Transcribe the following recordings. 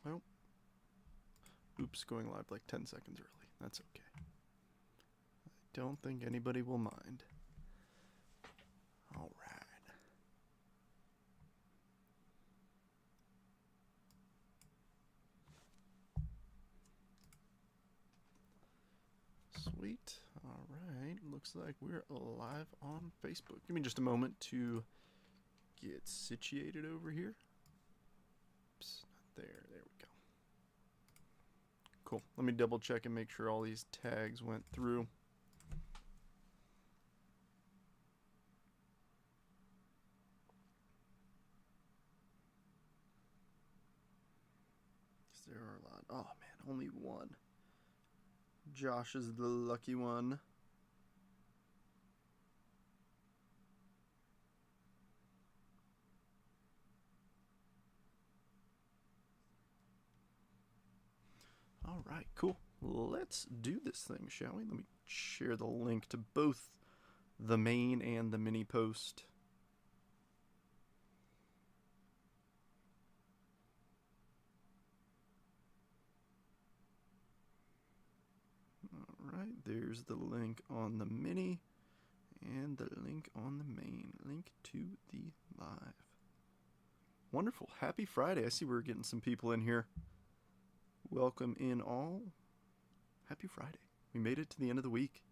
Well, oops, going live like 10 seconds early. That's okay. I don't think anybody will mind. All right. Sweet. All right. Looks like we're live on Facebook. Give me just a moment to get situated over here. Oops, not there. There we go. Cool. Let me double check and make sure all these tags went through. There are a lot. Oh man, only one. Josh is the lucky one. All right, cool. Let's do this thing, shall we? Let me share the link to both the main and the mini post. All right, there's the link on the mini and the link on the main. Link to the live. Wonderful. Happy Friday. I see we're getting some people in here. Welcome in all. Happy Friday. We made it to the end of the week.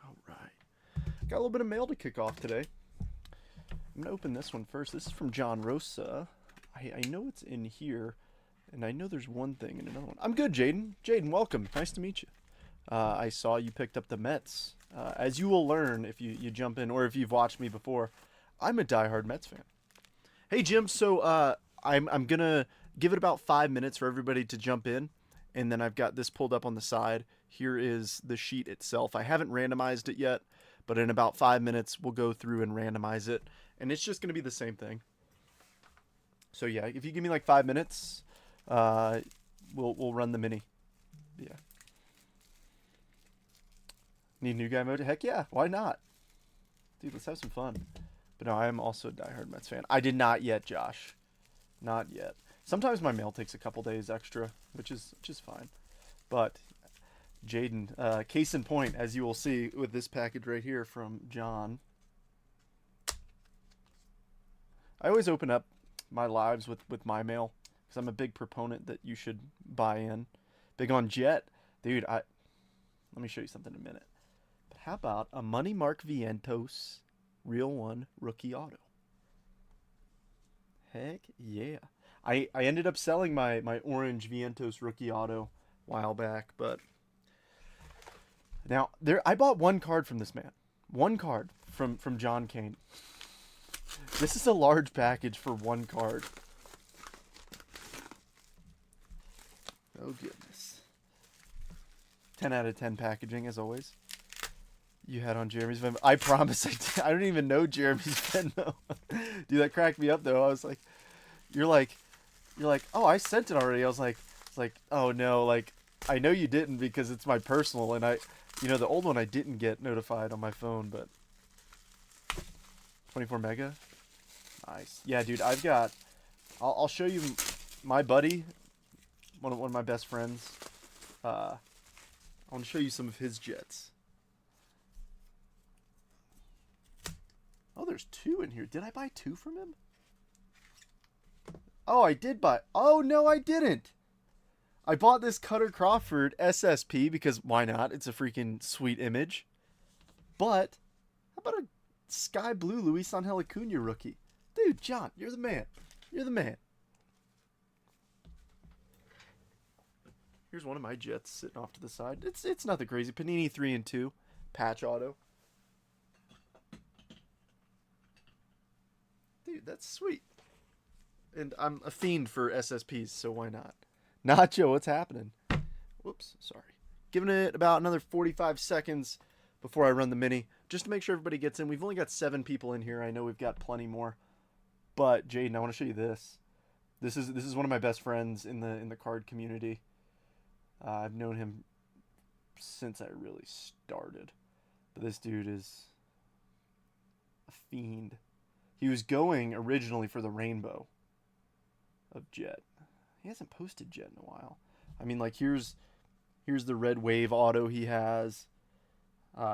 All right. Got a little bit of mail to kick off today. I'm going to open this one first. This is from John Rosa. I know it's in here, and I know there's one thing and another one. I'm good, Jaden. Jaden, welcome. Nice to meet you. I saw you picked up the Mets. As you will learn if you jump in, or if you've watched me before, I'm a diehard Mets fan. Hey, Jim, so I'm going to give it about 5 minutes for everybody to jump in, and then I've got this pulled up on the side. Here is the sheet itself. I haven't randomized it yet, but in about 5 minutes, we'll go through and randomize it, and it's just going to be the same thing. So, yeah, if you give me like 5 minutes, we'll run the mini. Yeah. Need new guy mode? Heck yeah, why not? Dude, let's have some fun. But no, I am also a diehard Mets fan. I did not yet, Josh. Not yet. Sometimes my mail takes a couple days extra, which is fine. But Jaden, case in point, as you will see with this package right here from John. I always open up my lives with my mail because I'm a big proponent that you should buy in. Big on Jet. Dude, let me show you something in a minute. But how about a Money Mark Vientos Real One Rookie Auto? Heck yeah. I ended up selling my orange Vientos Rookie Auto a while back, but now I bought one card from this man. One card from John Kane. This is a large package for one card. Oh goodness. 10 out of 10 packaging as always. You had on Jeremy's Venmo. I promise I don't even know Jeremy's Venmo. Dude, that cracked me up though. I was like, you're like, oh, I sent it already. I was like, oh no, like I know you didn't because it's my personal, and the old one I didn't get notified on my phone, but 24 mega. Nice. Yeah, dude, I'll show you my buddy, one of my best friends. I want to show you some of his Jets. Oh, there's two in here. Did I buy two from him? Oh, I did buy. Oh, no, I didn't. I bought this Cutter Crawford SSP because why not? It's a freaking sweet image. But how about a sky blue Luis Angel Acuna rookie? Dude, John, you're the man. You're the man. Here's one of my Jets sitting off to the side. It's nothing crazy. Panini 3 and 2 patch auto. Dude, that's sweet. And I'm a fiend for SSPs, so why not? Nacho, what's happening? Whoops, sorry. Giving it about another 45 seconds before I run the mini, just to make sure everybody gets in. We've only got 7 people in here. I know we've got plenty more. But Jaden, I want to show you this. This is one of my best friends in the card community. I've known him since I really started. But this dude is a fiend. He was going originally for the rainbow of Jet. He hasn't posted Jet in a while. I mean, like, here's the red wave auto he has.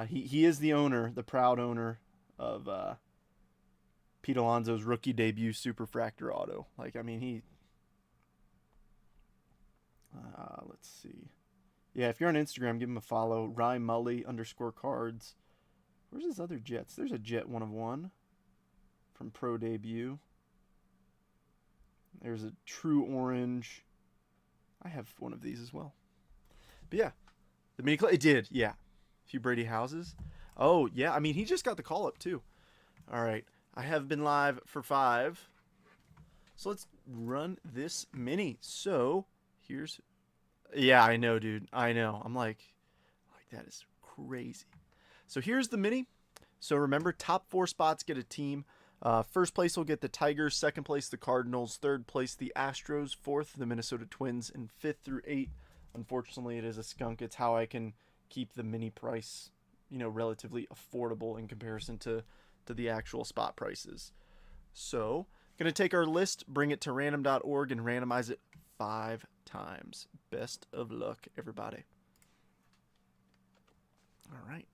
He is the owner, the proud owner of Pete Alonso's rookie debut Superfractor auto. Like, I mean, he... let's see. Yeah, if you're on Instagram, give him a follow. @RyMully_cards. Where's his other Jets? There's a Jet 1 of 1 from Pro Debut. There's a True Orange. I have one of these as well. But yeah, the mini it did. Yeah, a few Brady Houses. Oh yeah, I mean he just got the call up too. All right, I have been live for 5. So let's run this mini. So here's, yeah, I know, dude. I know. I'm like that is crazy. So here's the mini. So remember, top 4 spots get a team. First place will get the Tigers, second place the Cardinals, third place the Astros, fourth the Minnesota Twins, and 5th through 8. Unfortunately, it is a skunk. It's how I can keep the mini price, relatively affordable in comparison to the actual spot prices. So, going to take our list, bring it to random.org, and randomize it 5 times. Best of luck, everybody. All right.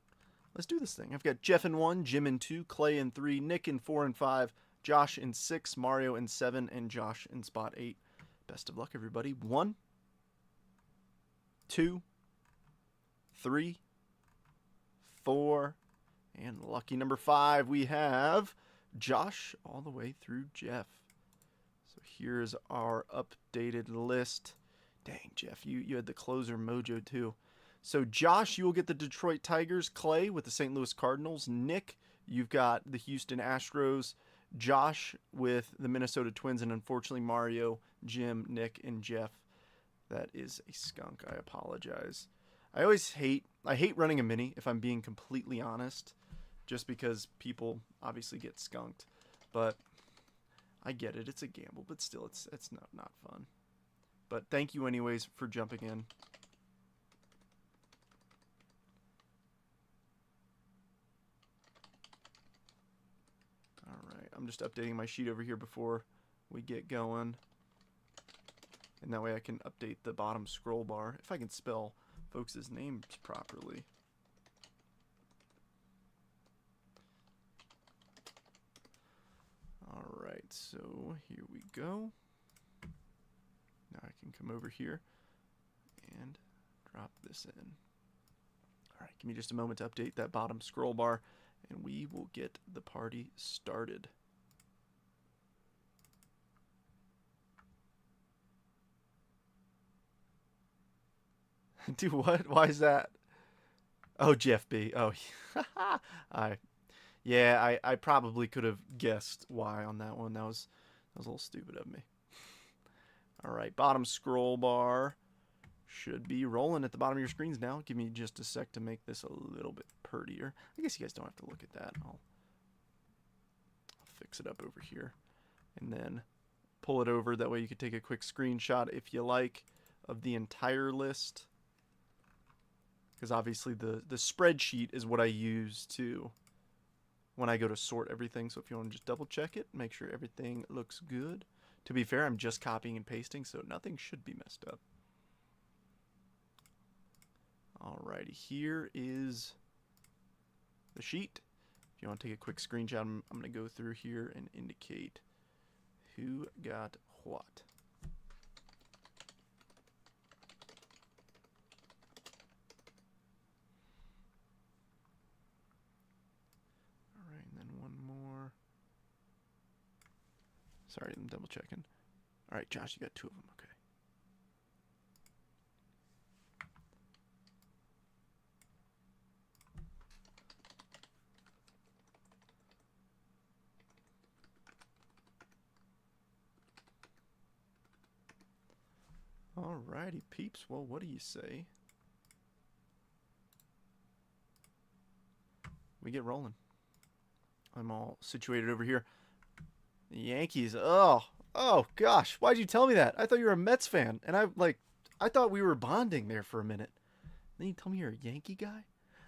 Let's do this thing. I've got Jeff in 1, Jim in 2, Clay in 3, Nick in 4 and 5, Josh in 6, Mario in 7, and Josh in spot 8. Best of luck, everybody. 1, 2, 3, 4, and lucky number 5, we have Josh all the way through Jeff. So here's our updated list. Dang, Jeff, you had the closer mojo too. So Josh, you will get the Detroit Tigers. Clay with the St. Louis Cardinals. Nick, you've got the Houston Astros. Josh with the Minnesota Twins. And unfortunately, Mario, Jim, Nick, and Jeff. That is a skunk. I apologize. I hate running a mini, if I'm being completely honest, just because people obviously get skunked. But I get it. It's a gamble, but still, it's not fun. But thank you anyways for jumping in. I'm just updating my sheet over here before we get going. And that way I can update the bottom scroll bar, if I can spell folks' names properly. Alright, so here we go. Now I can come over here and drop this in. Alright, give me just a moment to update that bottom scroll bar, and we will get the party started. Do what? Why is that? Oh, Jeff B. Oh, I probably could have guessed why on that one. That was a little stupid of me. All right, bottom scroll bar should be rolling at the bottom of your screens now. Give me just a sec to make this a little bit prettier. I guess you guys don't have to look at that. I'll fix it up over here and then pull it over. That way you can take a quick screenshot if you like of the entire list. Because obviously the spreadsheet is what I use to when I go to sort everything. So if you want to just double check it, make sure everything looks good. To be fair, I'm just copying and pasting, so nothing should be messed up. Alrighty, here is the sheet. If you want to take a quick screenshot, I'm going to go through here and indicate who got what. Sorry, I'm double checking. All right, Josh, you got 2 of them. Okay. All righty, peeps. Well, what do you say? We get rolling. I'm all situated over here. The Yankees. Oh gosh. Why'd you tell me that? I thought you were a Mets fan. And I thought we were bonding there for a minute. Then you tell me you're a Yankee guy?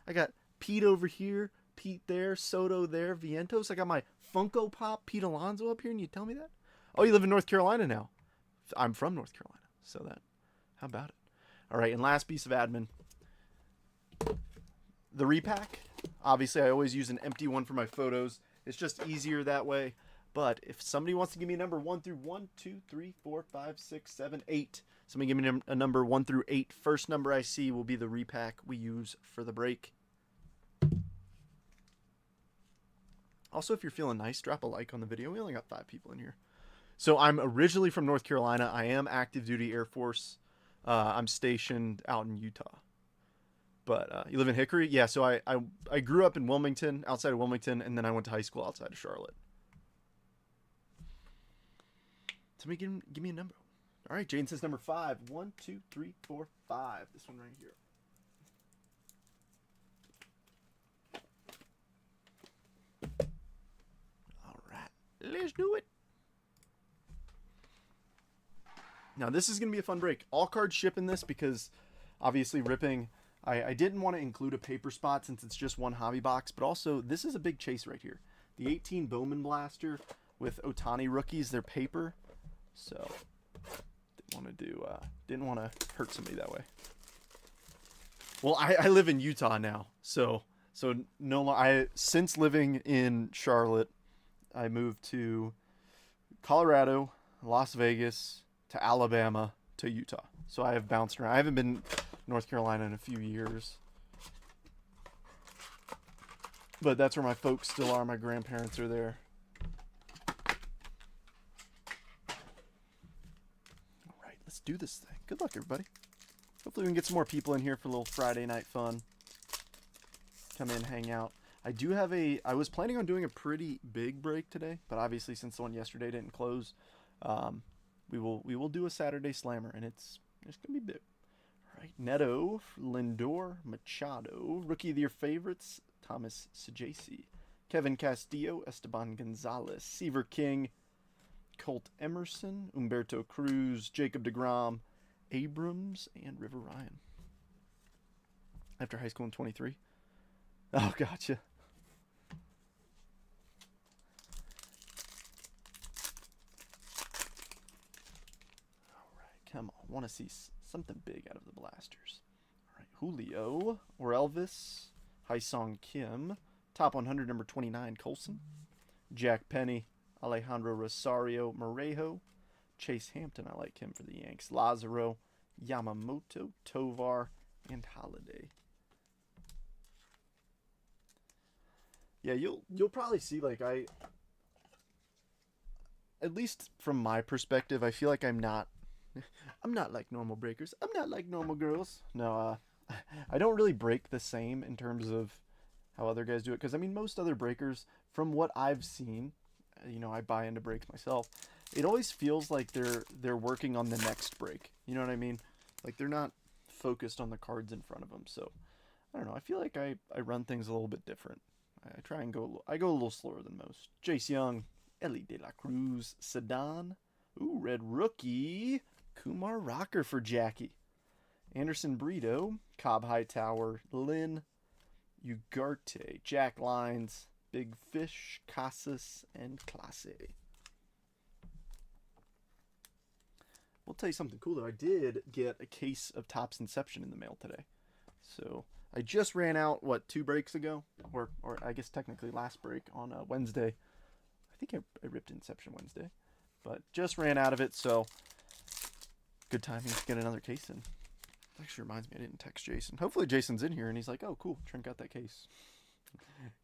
I got Pete over here, Pete there, Soto there, Vientos. I got my Funko Pop Pete Alonso up here, and you tell me that? Oh, you live in North Carolina now. I'm from North Carolina, so that, how about it? All right, and last piece of admin. The repack. Obviously, I always use an empty one for my photos. It's just easier that way. But if somebody wants to give me a number 1 through 1, 2, 3, 4, 5, 6, 7, 8. Somebody give me a number 1 through 8. First number I see will be the repack we use for the break. Also, if you're feeling nice, drop a like on the video. We only got 5 people in here. So I'm originally from North Carolina. I am active duty Air Force. I'm stationed out in Utah. But you live in Hickory? Yeah, so I grew up in Wilmington, outside of Wilmington, and then I went to high school outside of Charlotte. Somebody give me a number. All right, Jane says number 5. 1, 2, 3, 4, 5. This one right here. All right, let's do it. Now, this is going to be a fun break. All cards ship in this because, obviously, ripping... I didn't want to include a paper spot since it's just one hobby box, but also, this is a big chase right here. The 18 Bowman Blaster with Ohtani rookies, they're paper. So, didn't want to hurt somebody that way. Well, I live in Utah now, so no, since living in Charlotte, I moved to Colorado, Las Vegas, to Alabama, to Utah. So I have bounced around. I haven't been North Carolina in a few years, but that's where my folks still are. My grandparents are there. All right, let's do this thing. Good luck, everybody. Hopefully we can get some more people in here for a little Friday night fun. Come in, hang out. I was planning on doing a pretty big break today, but obviously since the one yesterday didn't close, we will do a Saturday slammer, and it's gonna be big. All right, Neto, Lindor, Machado, Rookie of the Year favorites, Thomas Saggese, Kevin Castillo, Esteban Gonzalez, Seaver King, Colt Emerson, Humberto Cruz, Jacob deGrom, Abrams, and River Ryan. After high school in 23. Oh, gotcha. All right, come on. Want to see something big out of the blasters. All right, Julio, Orelvis, Haesung Kim, top 100, number 29, Colson, Jack Penny, Alejandro Rosario Morejo, Chase Hampton, I like him for the Yanks, Lazaro, Yamamoto, Tovar, and Holiday. Yeah, you'll probably see, like, at least from my perspective, I feel like I'm not like normal breakers. I'm not like normal girls. No, I don't really break the same in terms of how other guys do it. Because, I mean, most other breakers, from what I've seen, I buy into breaks myself, it always feels like they're working on the next break. You know what I mean? Like, they're not focused on the cards in front of them. So, I don't know. I feel like I run things a little bit different. I try and go a little slower than most. Jace Young, Ellie De La Cruz, Sedan, red rookie, Kumar Rocker for Jackie, Anderson Brito, Cobb Hightower, Lynn, Ugarte, Jack Lines, Big Fish, Casas, and Clase. We'll tell you something cool though. I did get a case of Topps Inception in the mail today. So I just ran out, 2 breaks ago? Or I guess technically last break on Wednesday. I think I ripped Inception Wednesday. But just ran out of it, so good timing to get another case in. Actually reminds me, I didn't text Jason. Hopefully Jason's in here and he's like, oh, cool, Trent got that case.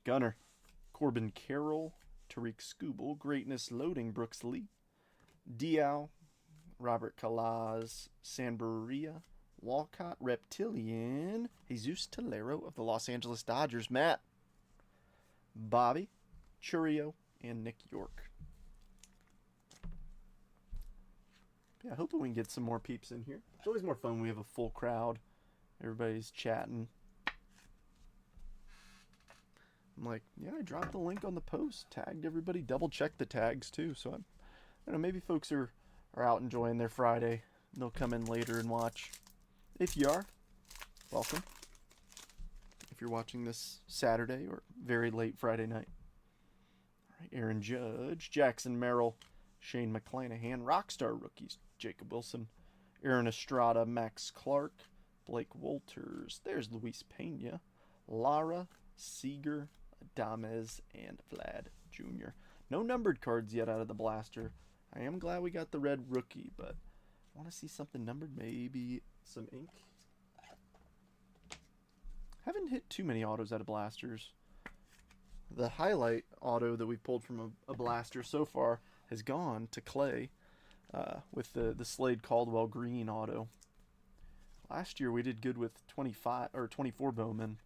Gunner, Corbin Carroll, Tariq Skubal, Greatness Loading, Brooks Lee, Diao, Robert Calaz, Sanbaria, Walcott, Reptilian, Jesus Tolero of the Los Angeles Dodgers, Matt, Bobby, Churio, and Nick York. Yeah, hopefully we can get some more peeps in here. It's always more fun when we have a full crowd. Everybody's chatting. I'm like, yeah, I dropped the link on the post. Tagged everybody. Double checked the tags too. So I don't know, maybe folks are out enjoying their Friday. They'll come in later and watch. If you are, welcome. if you're watching this Saturday or very late Friday night. All right, Aaron Judge, Jackson Merrill, Shane McClanahan, Rockstar rookies, Jacob Wilson, Aaron Estrada, Max Clark, Blake Walters, there's Luis Pena, Lara, Seager, Adames, and Vlad Jr. No numbered cards yet out of the blaster. I am glad we got the red rookie, but I want to see something numbered, maybe some ink. Haven't hit too many autos out of blasters. The highlight auto that we pulled from a blaster so far has gone to Clay with the Slade Caldwell green auto. Last year we did good with 25 or 24 Bowman.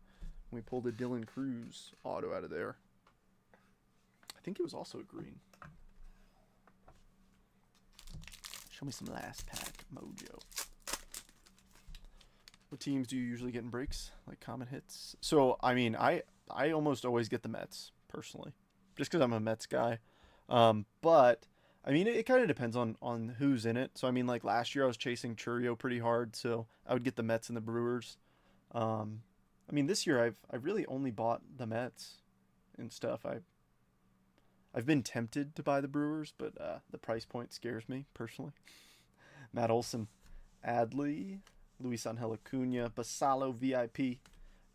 We pulled a Dylan Cruz auto out of there. I think it was also a green. Show me some last pack mojo. What teams do you usually get in breaks? Like common hits? So, I mean, I almost always get the Mets, personally. Just because I'm a Mets guy. But, I mean, it kind of depends on who's in it. So, I mean, like last year I was chasing Churio pretty hard. So, I would get the Mets and the Brewers. I mean, this year I've really only bought the Mets and stuff. I've been tempted to buy the Brewers, but the price point scares me, personally. Matt Olson, Adley, Luis Angel Acuna, Basalo VIP,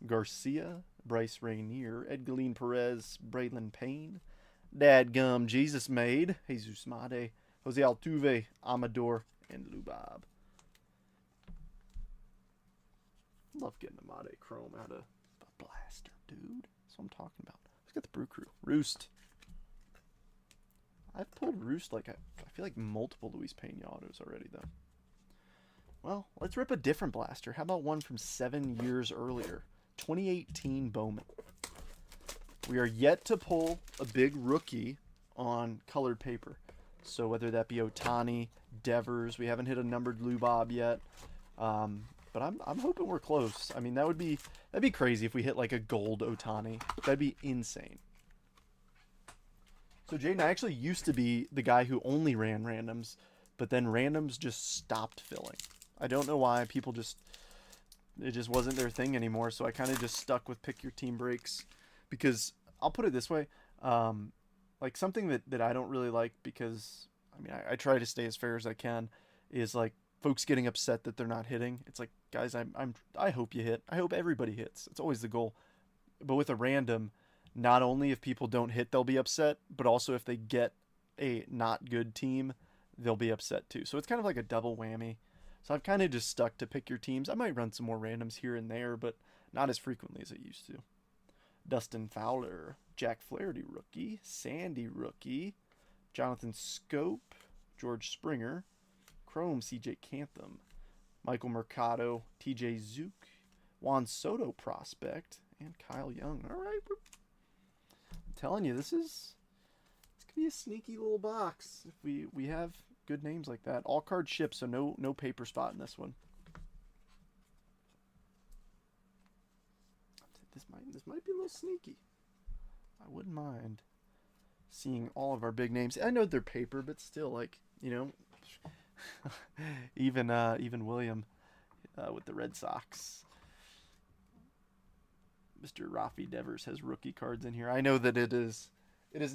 Garcia, Bryce Rainier, Edgalene Perez, Braylon Payne, Dadgum Jesus Made, Jesus Made, Jose Altuve, Amador, and Lubab. Love getting a Made Chrome out of a blaster, dude. That's what I'm talking about. Let's get the Brew Crew. Roost. I've pulled Roost like I feel like multiple Luis Pena autos already, though. Well, let's rip a different blaster. How about one from 7 years earlier? 2018 Bowman. We are yet to pull a big rookie on colored paper. So whether that be Ohtani, Devers, we haven't hit a numbered Lubab yet. But I'm hoping we're close. I mean, that'd be crazy if we hit like a gold Ohtani. That'd be insane. So Jaden, I actually used to be the guy who only ran randoms, but then randoms just stopped filling. I don't know why. It just wasn't their thing anymore, so I kind of just stuck with pick your team breaks. Because I'll put it this way, like something that I don't really like, because I mean I try to stay as fair as I can, is like folks getting upset that they're not hitting. It's like, guys, I hope you hit. I hope everybody hits. It's always the goal. But with a random, not only if people don't hit, they'll be upset, but also if they get a not good team, they'll be upset too. So it's kind of like a double whammy. So I've kind of just stuck to pick your teams. I might run some more randoms here and there, but not as frequently as I used to. Dustin Fowler, Jack Flaherty rookie, Sandy rookie, Jonathan Scope, George Springer, Chrome CJ Cantham, Michael Mercado, TJ Zook, Juan Soto prospect, and Kyle Young. All right, I'm telling you, this could be a sneaky little box if we have good names like that. All card ships, so no paper spot in this one. This might be a little sneaky. I wouldn't mind seeing all of our big names. I know they're paper, but still, like, you know, even William with the Red Sox. Mr. Rafi Devers has rookie cards in here. I know that it is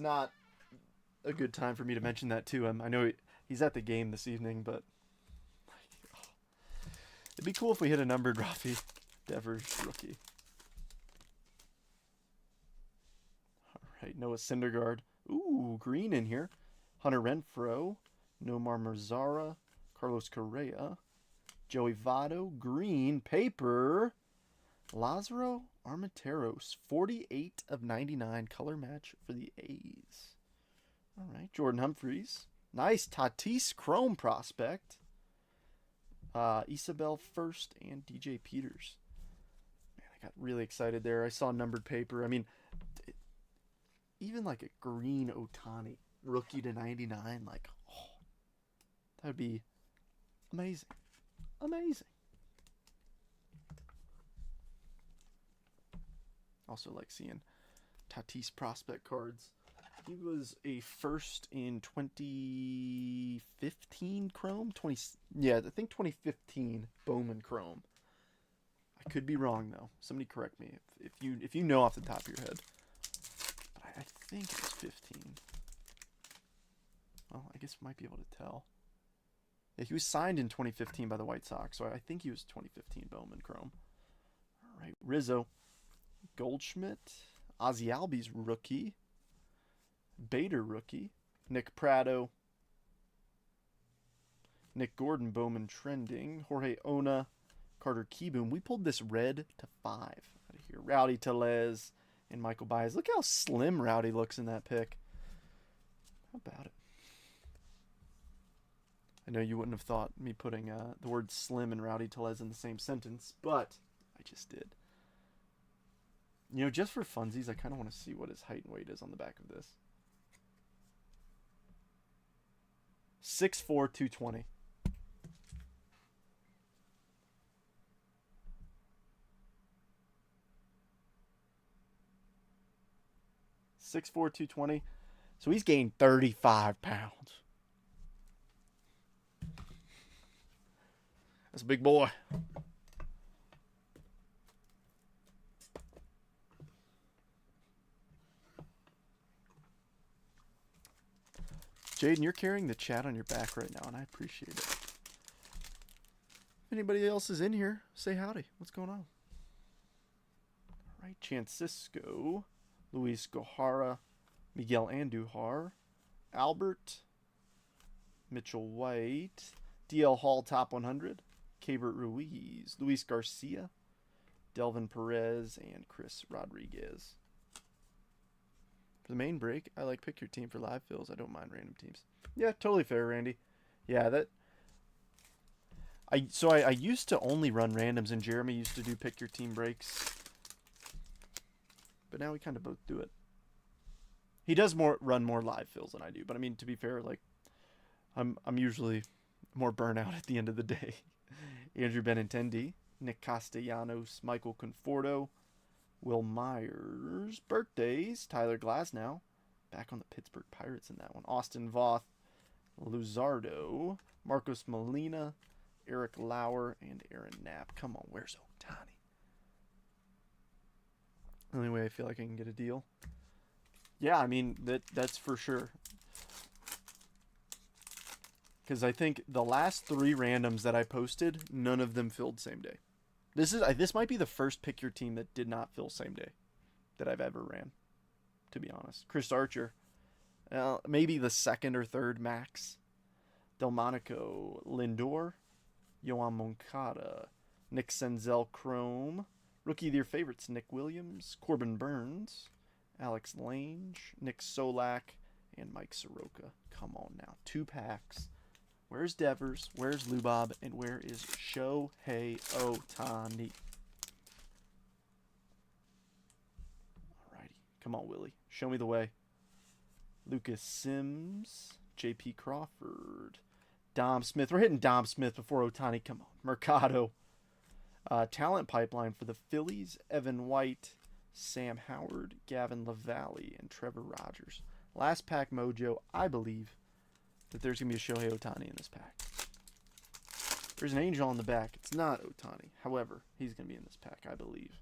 not a good time for me to mention that to him. I know he's at the game this evening, but it'd be cool if we hit a numbered Rafi Devers rookie. All right, Noah Syndergaard. Ooh, green in here. Hunter Renfroe, Nomar Mazzara, Carlos Correa, Joey Votto, green, paper, Lázaro Armenteros, 48 of 99, color match for the A's. All right, Jordan Humphreys. Nice Tatis Chrome prospect. Isabel First and DJ Peters. Man, I got really excited there. I saw numbered paper. I mean, even like a green Ohtani, rookie to 99, like, oh, that would be amazing. Amazing. Also like seeing Tatis prospect cards. He was a first in 2015 Chrome. I think 2015 Bowman Chrome. I could be wrong though. Somebody correct me if you know off the top of your head. But I think it was 15. Well, I guess we might be able to tell. Yeah, he was signed in 2015 by the White Sox, so I think he was 2015 Bowman Chrome. All right, Rizzo, Goldschmidt, Ozzy Albies rookie, Bader rookie, Nick Pratto, Nick Gordon Bowman trending, Jorge Ona, Carter Keyboom. We pulled this red to 5 out of here. Rowdy Tellez and Michael Baez. Look how slim Rowdy looks in that pick. How about it? I know you wouldn't have thought me putting the word slim and Rowdy Tellez in the same sentence, but I just did. You know, just for funsies, I kind of want to see what his height and weight is on the back of this. 6'4", 220. So he's gained 35 pounds. That's a big boy. Jaden, you're carrying the chat on your back right now, and I appreciate it. If anybody else is in here, say howdy. What's going on? All right, Chancisco, Luis Gohara, Miguel Andujar, Albert, Mitchell White, DL Hall top 100, Cabert Ruiz, Luis Garcia, Delvin Perez, and Chris Rodriguez. For the main break, I like pick your team for live fills. I don't mind random teams. Yeah, totally fair, Randy. Yeah, I used to only run randoms, and Jeremy used to do pick your team breaks. But now we kind of both do it. He does run more live fills than I do, but I mean, to be fair, like I'm usually more burnout at the end of the day. Andrew Benintendi, Nick Castellanos, Michael Conforto, Will Myers, birthdays, Tyler Glasnow, back on the Pittsburgh Pirates in that one, Austin Voth, Luzardo, Marcos Molina, Eric Lauer, and Aaron Knapp. Come on, where's Ohtani? Only way I feel like I can get a deal. Yeah, I mean, that's for sure. Because I think the last 3 randoms that I posted, none of them filled same day. This might be the first pick your team that did not fill same day that I've ever ran, to be honest. Chris Archer, maybe the second or third max. Delmonico Lindor, Yohan Moncada, Nick Senzel Chrome, rookie of your favorites, Nick Williams, Corbin Burns, Alex Lange, Nick Solak, and Mike Soroka. Come on now, 2 packs. Where's Devers? Where's Lubob? And where is Shohei Ohtani? Alrighty. Come on, Willie. Show me the way. Lucas Sims. J.P. Crawford. Dom Smith. We're hitting Dom Smith before Ohtani. Come on. Mercado. Talent pipeline for the Phillies. Evan White. Sam Howard. Gavin LaValle. And Trevor Rogers. Last pack mojo, I believe that there's going to be a Shohei Ohtani in this pack. There's an angel on the back. It's not Ohtani. However, he's going to be in this pack, I believe.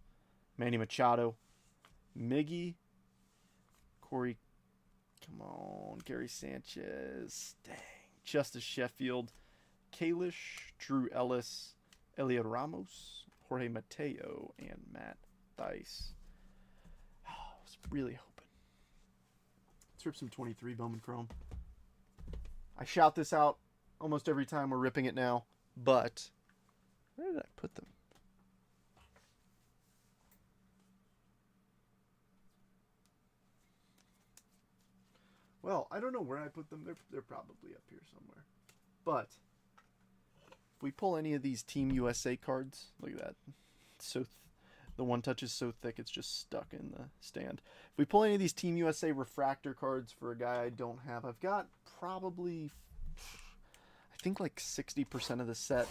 Manny Machado. Miggy. Corey. Come on. Gary Sanchez. Dang. Justice Sheffield. Kalish. Drew Ellis. Elliot Ramos. Jorge Mateo. And Matt Dice. Oh, I was really hoping. Let's rip some 23 Bowman Chrome. I shout this out almost every time we're ripping it now, but where did I put them? Well, I don't know where I put them. They're probably up here somewhere. But if we pull any of these Team USA cards, look at that. So the one touch is so thick it's just stuck in the stand. If we pull any of these Team USA refractor cards for a guy I don't have, I've got probably, I think like 60% of the set.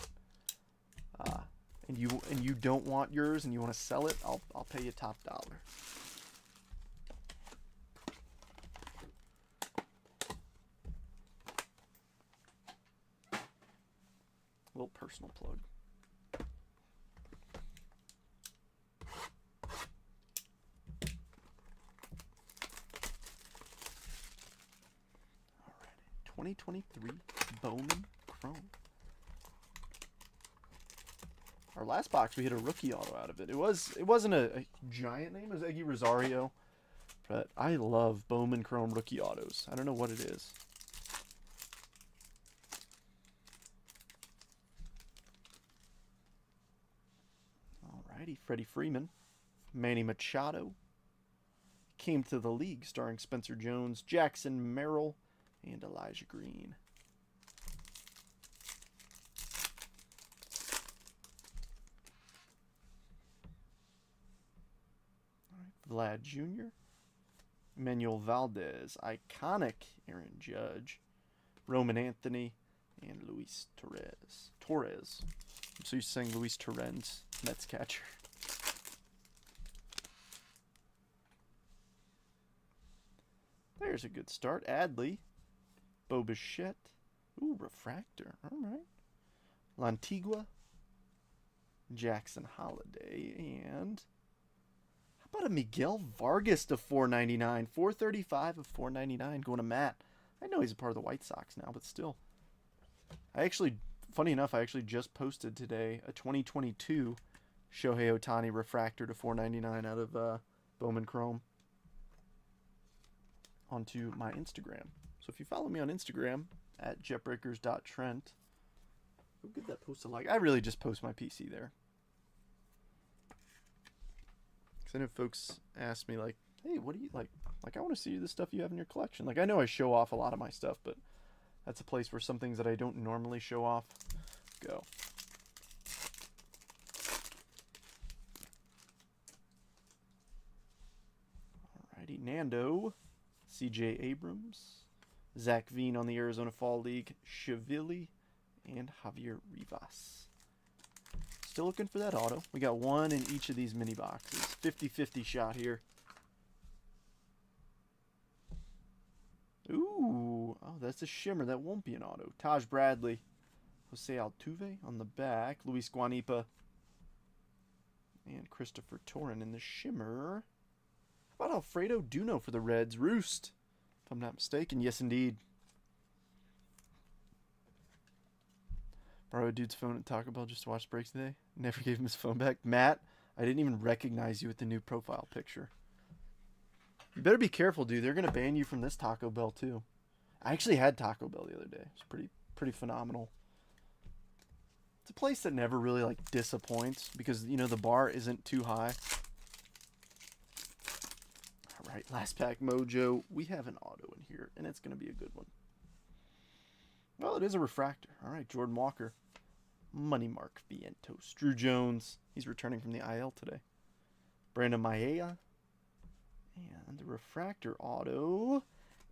And you don't want yours and you want to sell it, I'll pay you top dollar. Little personal plug. 2023 Bowman Chrome. Our last box, we hit a rookie auto out of it. It wasn't a giant name. It was Eggy Rosario. But I love Bowman Chrome rookie autos. I don't know what it is. Alrighty, Freddie Freeman. Manny Machado. Came to the league starring Spencer Jones, Jackson Merrill, and Elijah Green. Vlad Jr., Manuel Valdez, iconic Aaron Judge, Roman Anthony, and Luis Torres. I'm so used to saying Luis Torrens, Mets catcher. There's a good start. Adley, Bo Bichette, ooh, refractor, all right. Lantigua, Jackson Holiday, and how about a Miguel Vargas to 499? 435 of 499 going to Matt. I know he's a part of the White Sox now, but still. Funny enough, I actually just posted today a 2022 Shohei Ohtani refractor to 499 out of Bowman Chrome onto my Instagram. So if you follow me on Instagram at jetbreakers.trent, go give that post a like. I really just post my PC there. Because I know folks ask me, like, hey, what do you like? Like, I want to see the stuff you have in your collection. Like, I know I show off a lot of my stuff, but that's a place where some things that I don't normally show off go. Alrighty, Nando, CJ Abrams, Zach Veen on the Arizona Fall League, Chivili, and Javier Rivas. Still looking for that auto. We got one in each of these mini boxes. 50-50 shot here. Ooh, oh, that's a shimmer. That won't be an auto. Taj Bradley, Jose Altuve on the back, Luis Guanipa, and Christopher Torren in the shimmer. How about Alfredo Duno for the Reds? Roost, if I'm not mistaken. Yes, indeed. Borrowed a dude's phone at Taco Bell just to watch breaks today. Never gave him his phone back. Matt, I didn't even recognize you with the new profile picture. You better be careful, dude. They're going to ban you from this Taco Bell, too. I actually had Taco Bell the other day. It's pretty phenomenal. It's a place that never really, like, disappoints because, you know, the bar isn't too high. All right, last pack mojo. We have an auto in here, and it's going to be a good one. Well, it is a refractor. All right, Jordan Walker. Money Mark Vientos. Drew Jones. He's returning from the IL today. Brandon Maia. And the refractor auto.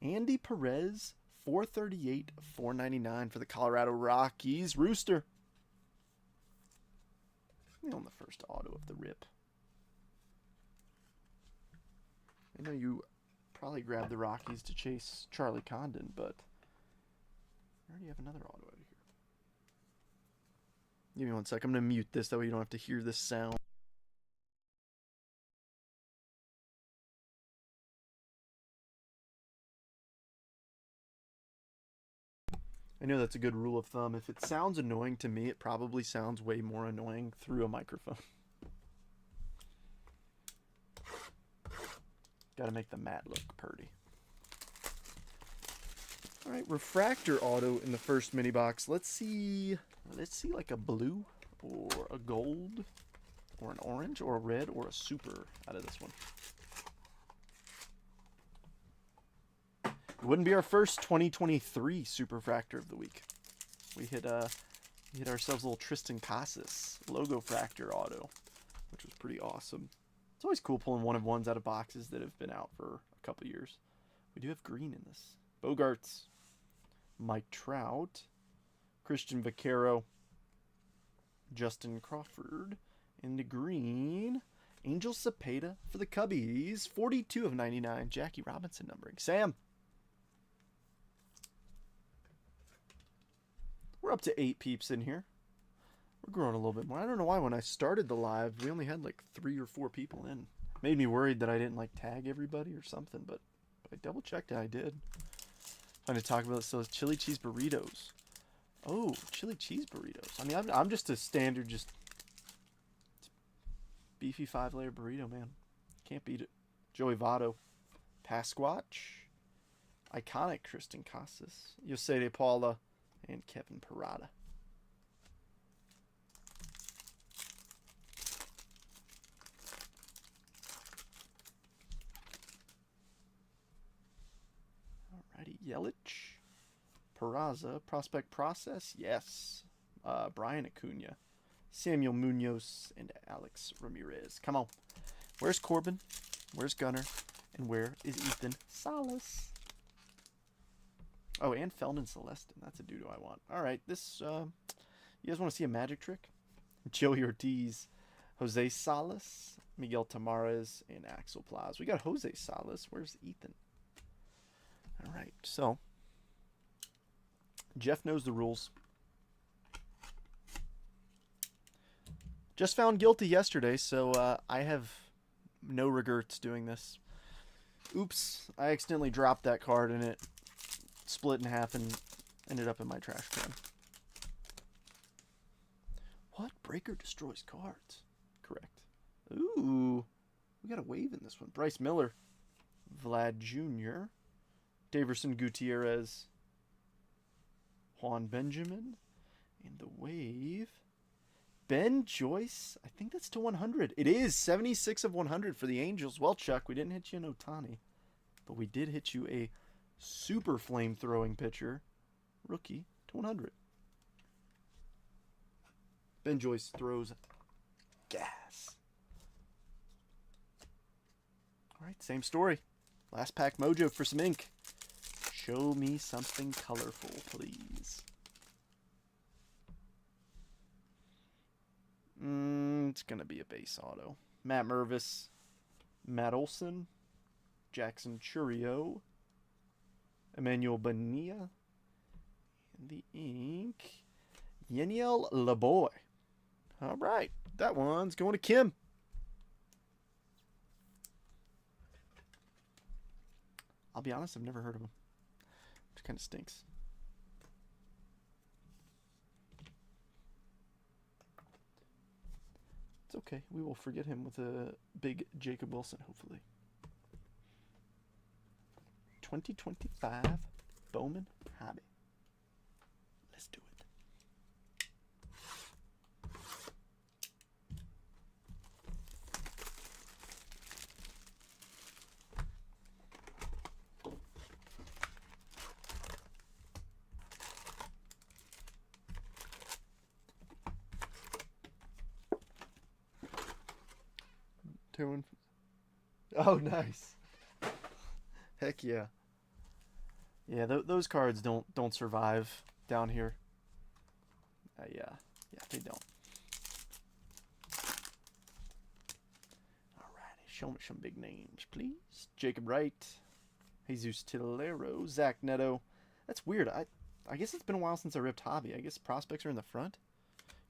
Andy Perez. 438, 499 for the Colorado Rockies. Rooster. On the first auto of the rip. I know you probably grabbed the Rockies to chase Charlie Condon, but I already have another auto out of here. Give me one sec. I'm going to mute this. That way you don't have to hear this sound. I know that's a good rule of thumb. If it sounds annoying to me, it probably sounds way more annoying through a microphone. Got to make the mat look pretty. All right, refractor auto in the first mini box. Let's see like a blue or a gold or an orange or a red or a super out of this one. It wouldn't be our first 2023 Superfractor of the week. We hit ourselves a little Tristan Casas logo fractor auto, which was pretty awesome. It's always cool pulling one-of-ones out of boxes that have been out for a couple years. We do have green in this. Bogarts, Mike Trout, Christian Vaquero, Justin Crawford, and the green, Angel Cepeda for the Cubbies. 42 of 99, Jackie Robinson numbering. Sam. We're up to 8 peeps in here. We're growing a little bit more. I don't know why when I started the live, we only had like 3 or 4 people in. Made me worried that I didn't like tag everybody or something, but I double checked and I did. Fun to talk about. So chili cheese burritos. Oh, chili cheese burritos. I mean, I'm just a standard, just beefy 5-layer burrito, man. Can't beat it. Joey Votto. Pasquatch. Iconic Kristen Casas. Jose De Paula. And Kevin Parada. Alrighty. Yelich. Peraza. Prospect Process. Yes. Brian Acuna. Samuel Munoz. And Alex Ramirez. Come on. Where's Corbin? Where's Gunner? And where is Ethan Salas? Oh, and Feldon Celestin. That's a dude I want. Alright, this, you guys want to see a magic trick? Joey Ortiz, Jose Salas, Miguel Tamares, and Axel Plaz. We got Jose Salas. Where's Ethan? Alright, so, Jeff knows the rules. Just found guilty yesterday, so I have no regrets doing this. Oops, I accidentally dropped that card and it split in half and ended up in my trash can. What? Breaker destroys cards. Correct. Ooh, we got a wave in this one. Bryce Miller, Vlad Jr., Daverson Gutierrez, Juan Benjamin, and the wave. Ben Joyce, I think that's to 100. It is 76 of 100 for the Angels. Well, Chuck, we didn't hit you an Ohtani, but we did hit you a super flame-throwing pitcher, rookie, to 100. Ben Joyce throws gas. All right, same story. Last pack mojo for some ink. Show me something colorful, please. It's going to be a base auto. Matt Mervis, Matt Olson, Jackson Churio, Emmanuel Bonilla, and the ink, Yeniel LeBoy. All right, that one's going to Kim. I'll be honest, I've never heard of him, which kind of stinks. It's okay. We will forget him with a big Jacob Wilson, hopefully. 2025 Bowman Hobby. Let's do it. Oh, nice. Heck yeah. Yeah, those cards don't survive down here. Yeah, they don't. Alrighty, show me some big names, please. Jacob Wright, Jesus Tillero, Zach Neto. That's weird. I guess it's been a while since I ripped Hobby. I guess prospects are in the front.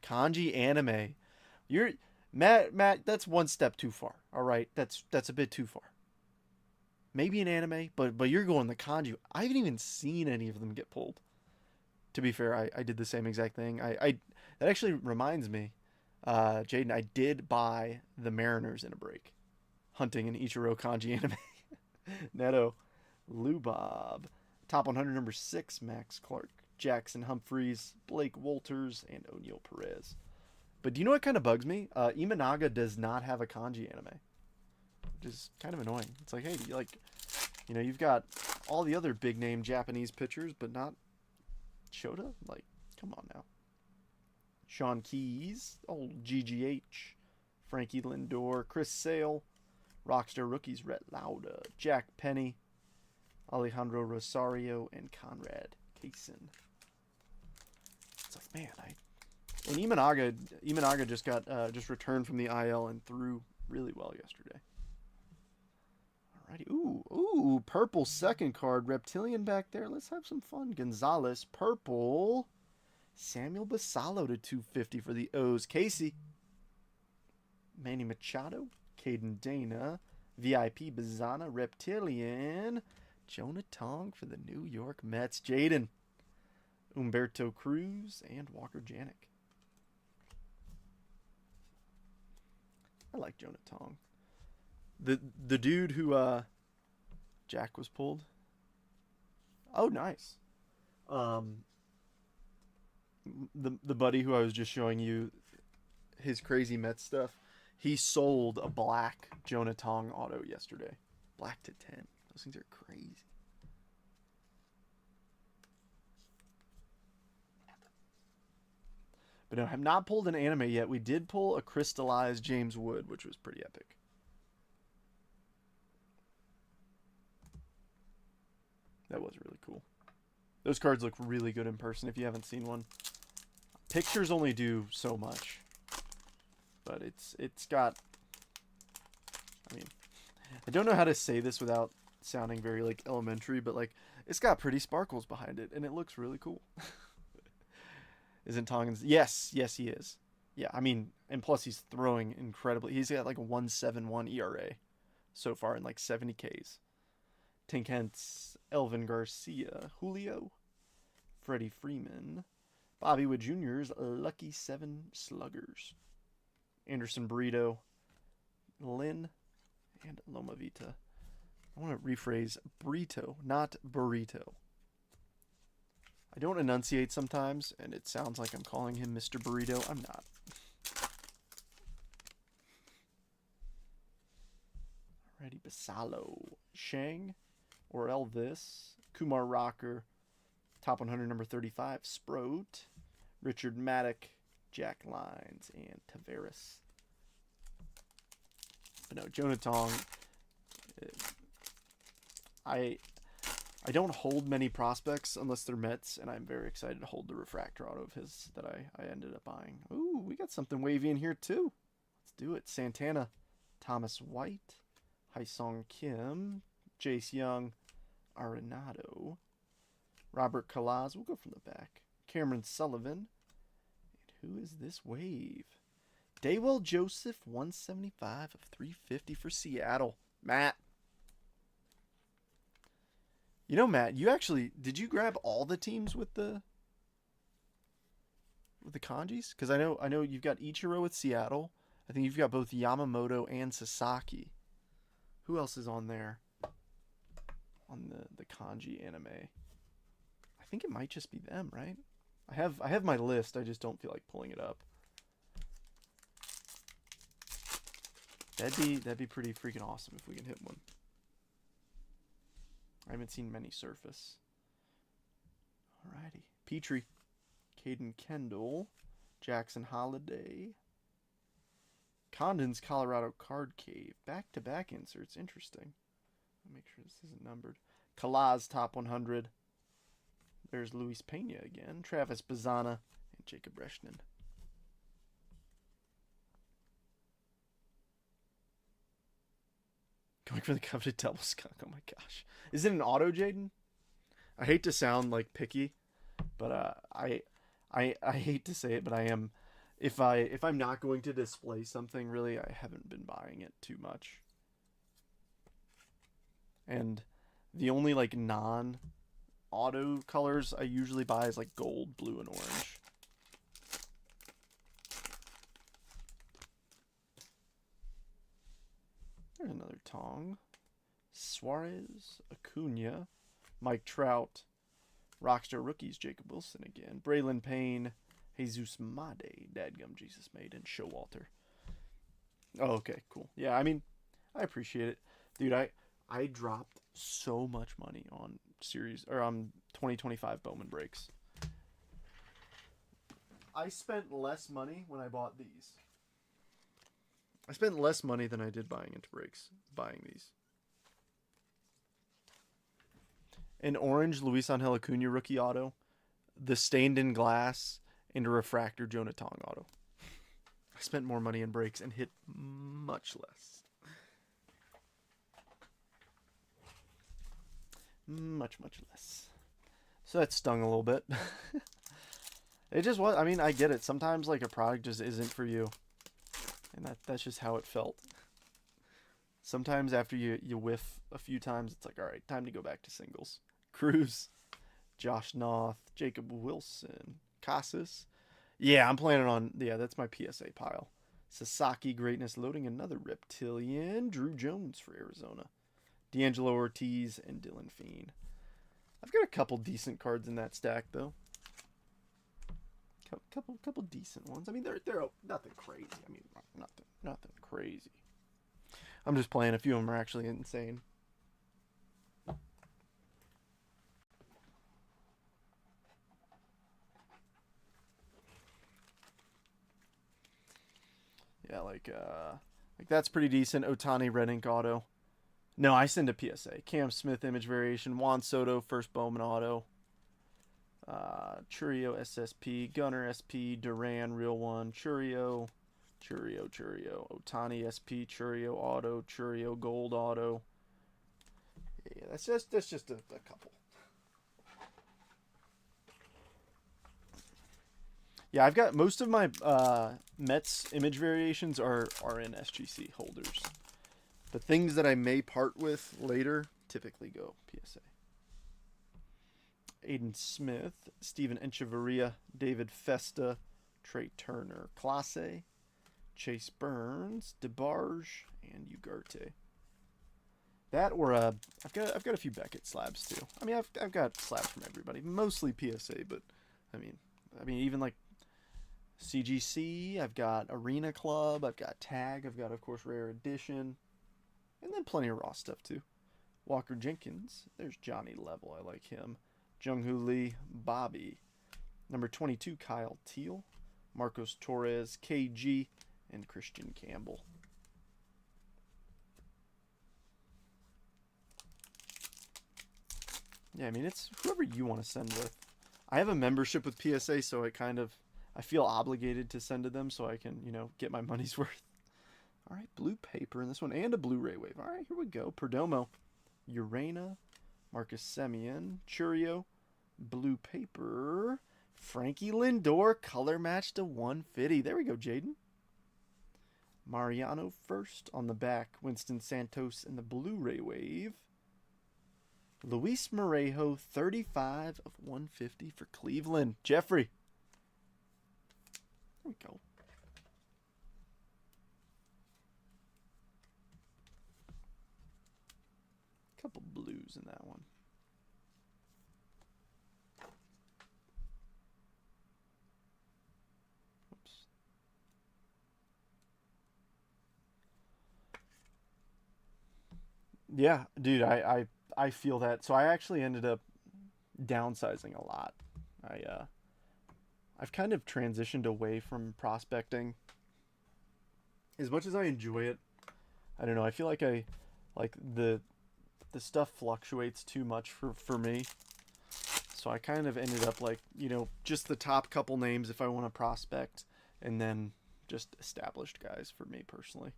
Kanji Anime. You're Matt, that's one step too far. All right, that's a bit too far. Maybe an anime, but you're going the kanji. I haven't even seen any of them get pulled. To be fair, I did the same exact thing. That actually reminds me, Jaden, I did buy the Mariners in a break, hunting an Ichiro kanji anime. Neto, Lubob, top 100 number 6, Max Clark, Jackson Humphreys, Blake Walters, and O'Neal Perez. But do you know what kind of bugs me? Imanaga does not have a kanji anime, which is kind of annoying. It's like, hey, you've got all the other big name Japanese pitchers, but not Shota? Like, come on now. Sean Keys, old GGH, Frankie Lindor, Chris Sale, Rockstar Rookies, Rhett Lauda, Jack Penny, Alejandro Rosario, and Conrad Kaysen. It's like, man, and Imanaga just got just returned from the IL and threw really well yesterday. Alrighty, ooh, purple second card, Reptilian back there. Let's have some fun. Gonzalez, purple. Samuel Basallo to 250 for the O's. Casey, Manny Machado, Caden Dana, VIP Bazana, Reptilian, Jonah Tong for the New York Mets. Jaden. Humberto Cruz and Walker Janik. I like Jonah Tong. The dude who Jack was pulled. Oh, nice. The buddy who I was just showing you his crazy Mets stuff, he sold a black Jonah Tong auto yesterday. Black to 10. Those things are crazy. But no, I have not pulled an anime yet. We did pull a crystallized James Wood, which was pretty epic. That was really cool. Those cards look really good in person if you haven't seen one. Pictures only do so much. But it's got... I mean, I don't know how to say this without sounding very, like, elementary, but, like, it's got pretty sparkles behind it, and it looks really cool. Isn't Tongens? Yes, he is. Yeah, I mean, and plus he's throwing incredibly. He's got, like, a 1.71 ERA so far in, like, 70 Ks. Tink Hence, Elvin Garcia, Julio, Freddie Freeman, Bobby Wood Jr.'s Lucky 7 Sluggers, Anderson Burrito, Lynn, and Loma Vita. I want to rephrase burrito, not burrito. I don't enunciate sometimes, and it sounds like I'm calling him Mr. Burrito. I'm not. Alrighty, Basalo, Shang, or Elvis, Kumar Rocker, Top 100 number 35, Sproat, Richard Maddock, Jack Lines, and Tavares. But no, Jonah Tong, I don't hold many prospects unless they're Mets, and I'm very excited to hold the refractor auto of his that I ended up buying. Ooh, we got something wavy in here too. Let's do it. Santana, Thomas White, Haesung Kim, Jace Young, Arenado, Robert Kalaz. We'll go from the back. Cameron Sullivan. And who is this wave? Daywell Joseph, 175 of 350 for Seattle. Matt. You know, Matt, you actually, did you grab all the teams with the kanjis? Because I know you've got Ichiro with Seattle. I think you've got both Yamamoto and Sasaki. Who else is on there? On the kanji anime. I think it might just be them, right? I have my list, I just don't feel like pulling it up. That'd be pretty freaking awesome if we can hit one. I haven't seen many surface. Alrighty. Petrie, Caden Kendall, Jackson Holiday, Condon's Colorado Card Cave. Back-to-back inserts. Interesting. Make sure this isn't numbered. Kalaz, top 100. There's Luis Pena again. Travis Bazzana and Jacob Reshnin. Going for the coveted double skunk. Oh my gosh. Is it an auto, Jaden? I hate to sound like picky, but I hate to say it, but I am. If I'm not going to display something, really, I haven't been buying it too much. And the only like non-auto colors I usually buy is like gold, blue, and orange. There's another Tong. Suarez, Acuna, Mike Trout, Rockstar Rookies, Jacob Wilson again, Braylon Payne, Jesus Made, Dadgum Jesus Made, and Showalter. Oh, okay, cool. Yeah, I mean, I appreciate it. Dude, I dropped so much money on series or on 2025 Bowman breaks. I spent less money when I bought these. I spent less money than I did buying into breaks, buying these. An orange Luis Angel Acuna rookie auto, the stained in glass, and a refractor Jonah Tong auto. I spent more money in breaks and hit much less. Much less. So that stung a little bit. It just was, I mean, I get it. Sometimes like a product just isn't for you. And that's just how it felt. Sometimes after you whiff a few times, it's like, all right, time to go back to singles. Cruz, Josh Noth, Jacob Wilson, Casas. Yeah, I'm planning on, yeah, that's my PSA pile. Sasaki Greatness loading another Reptilian. Drew Jones for Arizona. D'Angelo Ortiz and Dylan Feen. I've got a couple decent cards in that stack, though. Couple decent ones. I mean, they're nothing crazy. I mean, nothing crazy. I'm just playing. A few of them are actually insane. Yeah, like that's pretty decent. Otani Red Ink auto. No, I send a PSA. Cam Smith image variation. Juan Soto first Bowman auto. Churio SSP. Gunner SP. Duran real one. Churio. Otani SP. Churio auto. Churio gold auto. Yeah, that's just a couple. Yeah, I've got most of my Mets image variations are in SGC holders. The things that I may part with later typically go PSA. Aiden Smith, Steven Echeverria, David Festa, Trey Turner, Clase, Chase Burns, DeBarge, and Ugarte. That or I've got a few Beckett slabs too. I mean, I've got slabs from everybody, mostly PSA, but I mean even like CGC. I've got Arena Club. I've got Tag. I've got of course Rare Edition, and then plenty of raw stuff too. Walker Jenkins. There's Johnny Level. I like him. Jung-Hoo Lee, Bobby. Number 22, Kyle Teal. Marcos Torres, KG, and Christian Campbell. Yeah, I mean, it's whoever you want to send with. I have a membership with PSA, so I feel obligated to send to them so I can, get my money's worth. All right, blue paper in this one, and a Blu-ray wave. All right, here we go. Perdomo, Urena, Marcus Semien, Churio, blue paper, Frankie Lindor, color match to 150. There we go, Jaden. Mariano first on the back, Winston Santos in the Blu-ray wave. Luis Morejo, 35 of 150 for Cleveland. Jeffrey. There we go. Couple blues in that one. Oops. Yeah, dude, I feel that. So I actually ended up downsizing a lot. I've kind of transitioned away from prospecting. As much as I enjoy it, I don't know. I feel like the stuff fluctuates too much for me. So I kind of ended up just the top couple names if I want to prospect, and then just established guys for me personally.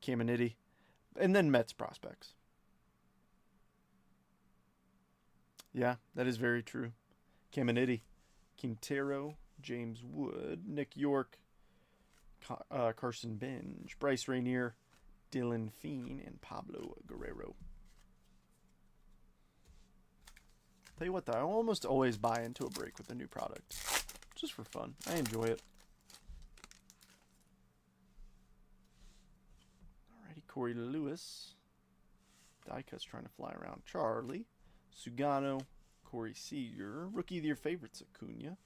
Caminiti, and then Mets prospects. Yeah, that is very true. Caminiti, Quintero, James Wood, Nick York, Carson Benj, Bryce Rainier, Dylan Feen, and Pablo Guerrero. Tell you what, though, I almost always buy into a break with a new product. Just for fun. I enjoy it. Alrighty, Corey Lewis. Diecut's trying to fly around. Charlie. Sugano. Corey Seager. Rookie of your favorites, Acuna.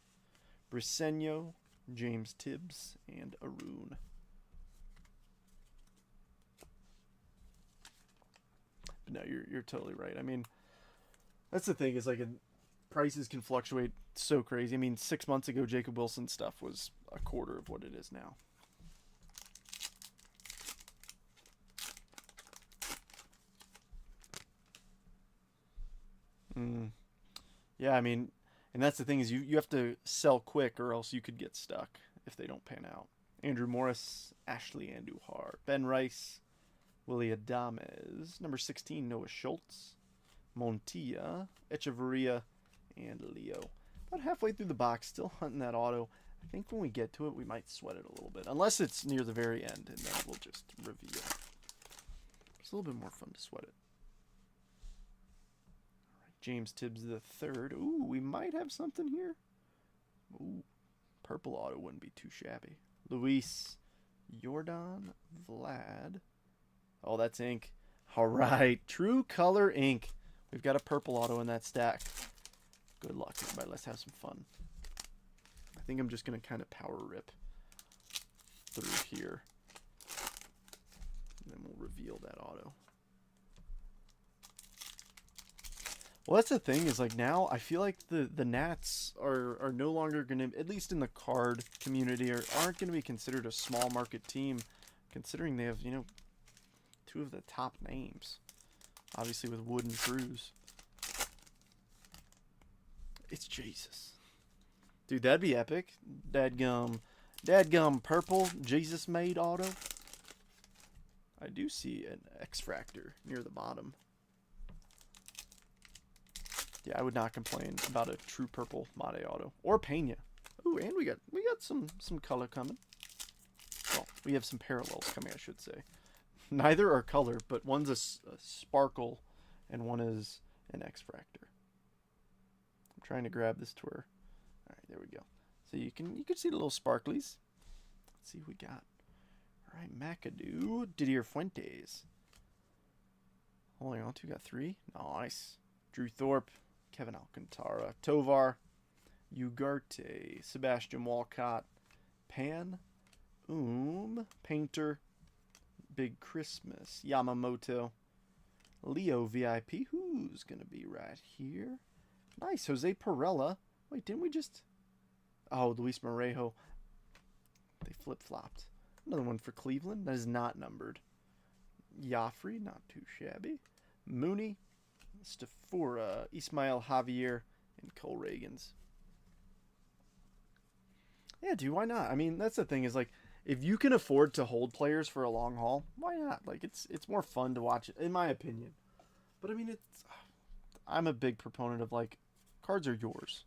Briseño. James Tibbs. And Arun. But no, you're totally right. I mean, that's the thing, is prices can fluctuate so crazy. I mean, 6 months ago, Jacob Wilson stuff was a quarter of what it is now. Yeah, I mean, and that's the thing, is you have to sell quick or else you could get stuck if they don't pan out. Andrew Morris, Ashley Andujar, Ben Rice, Willie Adames, number 16, Noah Schultz, Montilla, Echeverria, and Leo. About halfway through the box, still hunting that auto. I think when we get to it, we might sweat it a little bit. Unless it's near the very end, and then we'll just reveal. It's a little bit more fun to sweat it. All right, James Tibbs the third. Ooh, we might have something here. Ooh, purple auto wouldn't be too shabby. Luis Jordan Vlad. Oh, that's ink. All right, True Color ink. We've got a purple auto in that stack. Good luck, everybody. Let's have some fun. I think I'm just going to kind of power rip through here. And then we'll reveal that auto. Well, that's the thing is, like, now I feel like the Nats are no longer going to, at least in the card community, aren't going to be considered a small market team, considering they have, you know, two of the top names. Obviously with Wood and Cruz. It's Jesus. Dude, that'd be epic. Dadgum purple Jesus made auto. I do see an X-Fractor near the bottom. Yeah, I would not complain about a true purple Mate auto. Or Pena. Ooh, and we got some color coming. Well, we have some parallels coming, I should say. Neither are color, but one's a sparkle and one is an X-Fractor. I'm trying to grab this to where... Alright, there we go. So you can see the little sparklies. Let's see what we got. Alright, McAdoo, Didier Fuentes. Holding on to, got 3. Nice. Drew Thorpe, Kevin Alcantara, Tovar, Ugarte, Sebastian Walcott, Pan, Painter, Big Christmas, Yamamoto, Leo VIP, who's going to be right here. Nice, Jose Perella. Wait, didn't we just... Oh, Luis Morejo. They flip-flopped. Another one for Cleveland. That is not numbered. Joffrey, not too shabby. Mooney, Stafura, Ismael Javier, and Cole Reagans. Yeah, dude, why not? I mean, that's the thing is, like, if you can afford to hold players for a long haul, why not? Like, it's more fun to watch, in my opinion. But, I mean, I'm a big proponent of, like, cards are yours.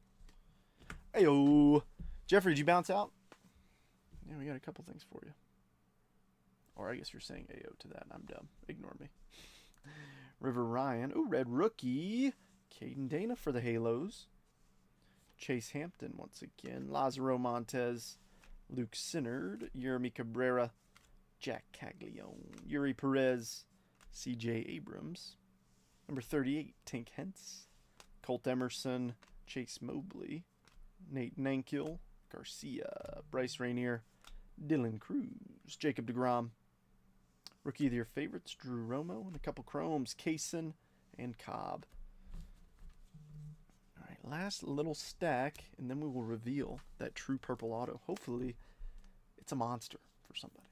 Ayo! Jeffrey, did you bounce out? Yeah, we got a couple things for you. Or I guess you're saying Ayo to that, and I'm dumb. Ignore me. River Ryan. Ooh, red rookie. Caden Dana for the Halos. Chase Hampton once again. Lazaro Montez. Luke Sinnard. Yeremy Cabrera. Jack Caglione. Yuri Perez. CJ Abrams. Number 38, Tink Hentz. Colt Emerson. Chase Mobley. Nate Nankiel. Garcia. Bryce Rainier. Dylan Cruz. Jacob deGrom. Rookie of your favorites, Drew Romo, and a couple chromes, Kaysen and Cobb. All right, last little stack, and then we will reveal that true purple auto. Hopefully, it's a monster for somebody.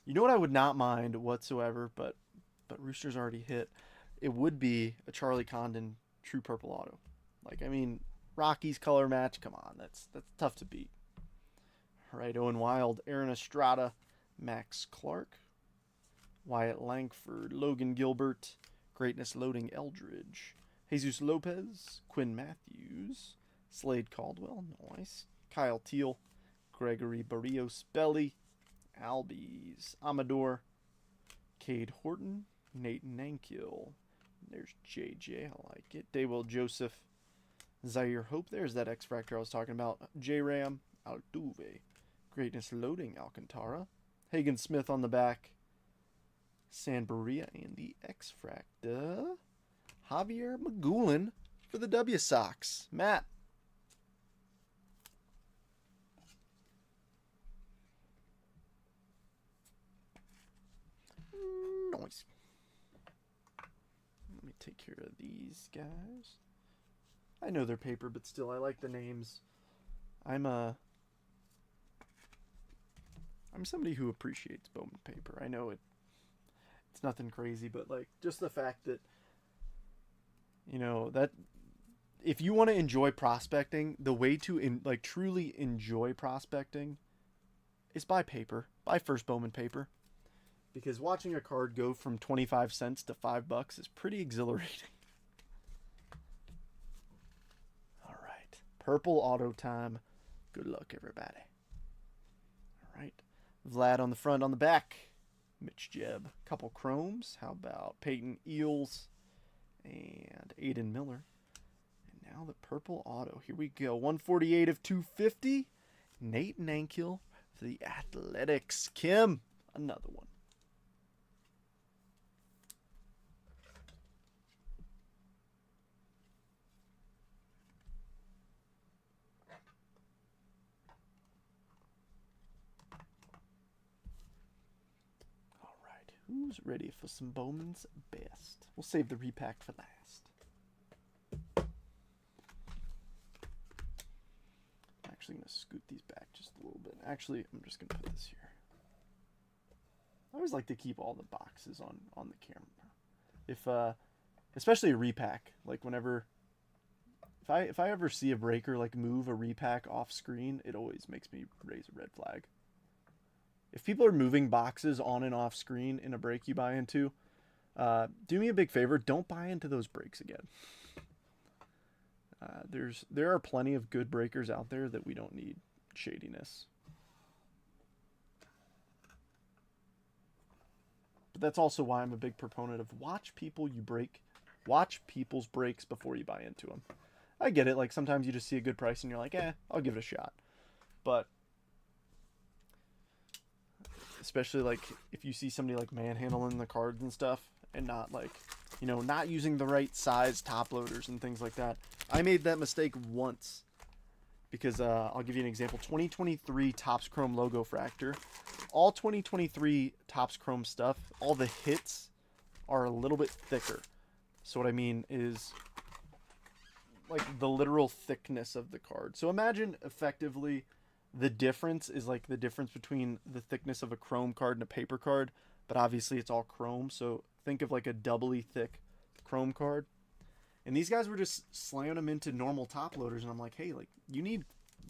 You know what I would not mind whatsoever, but Rooster's already hit. It would be a Charlie Condon true purple auto. Like, I mean, Rockies color match, come on, that's tough to beat. All right, Owen Wild, Aaron Estrada, Max Clark, Wyatt Langford, Logan Gilbert, Greatness Loading Eldridge, Jesus Lopez, Quinn Matthews, Slade Caldwell, nice, Kyle Teal, Gregory Barrios Belly, Albies, Amador, Cade Horton, Nate Nankiel, there's JJ, I like it, Daywell Joseph, Zaire Hope, there's that X-Fractor I was talking about, J-Ram, Altuve, Greatness Loading Alcantara, Hagen Smith on the back. Sanbaria and the X-Fractor. Javier McGoolin for the W Sox. Matt. Nice. Let me take care of these guys. I know they're paper, but still, I like the names. I'm somebody who appreciates Bowman paper. I know it's nothing crazy, but like just the fact that, you know, that if you want to enjoy prospecting, the way to truly enjoy prospecting is buy paper. Buy first Bowman paper. Because watching a card go from 25 cents to $5 is pretty exhilarating. All right. Purple auto time. Good luck, everybody. All right. Vlad on the front, on the back. Mitch Jebb. Couple chromes. How about Peyton Eels and Aiden Miller? And now the purple auto. Here we go. 148 of 250. Nate Nankill for the Athletics. Kim, another one. Who's ready for some Bowman's best? We'll save the repack for last. I'm actually going to scoot these back just a little bit. Actually, I'm just going to put this here. I always like to keep all the boxes on the camera. If especially a repack, like whenever if I ever see a breaker like move a repack off screen, it always makes me raise a red flag. If people are moving boxes on and off screen in a break you buy into, do me a big favor. Don't buy into those breaks again. There are plenty of good breakers out there that we don't need shadiness. But that's also why I'm a big proponent of watch people's breaks before you buy into them. I get it. Like sometimes you just see a good price and you're like, I'll give it a shot. But especially like if you see somebody like manhandling the cards and stuff and not like, not using the right size top loaders and things like that. I made that mistake once because I'll give you an example. 2023 Topps Chrome logo fractor. All 2023 Topps Chrome stuff, all the hits are a little bit thicker. So what I mean is like the literal thickness of the card. So imagine effectively the difference is like the difference between the thickness of a chrome card and a paper card, but obviously it's all chrome. So think of like a doubly thick chrome card. And these guys were just slamming them into normal top loaders. And I'm like, hey, like you need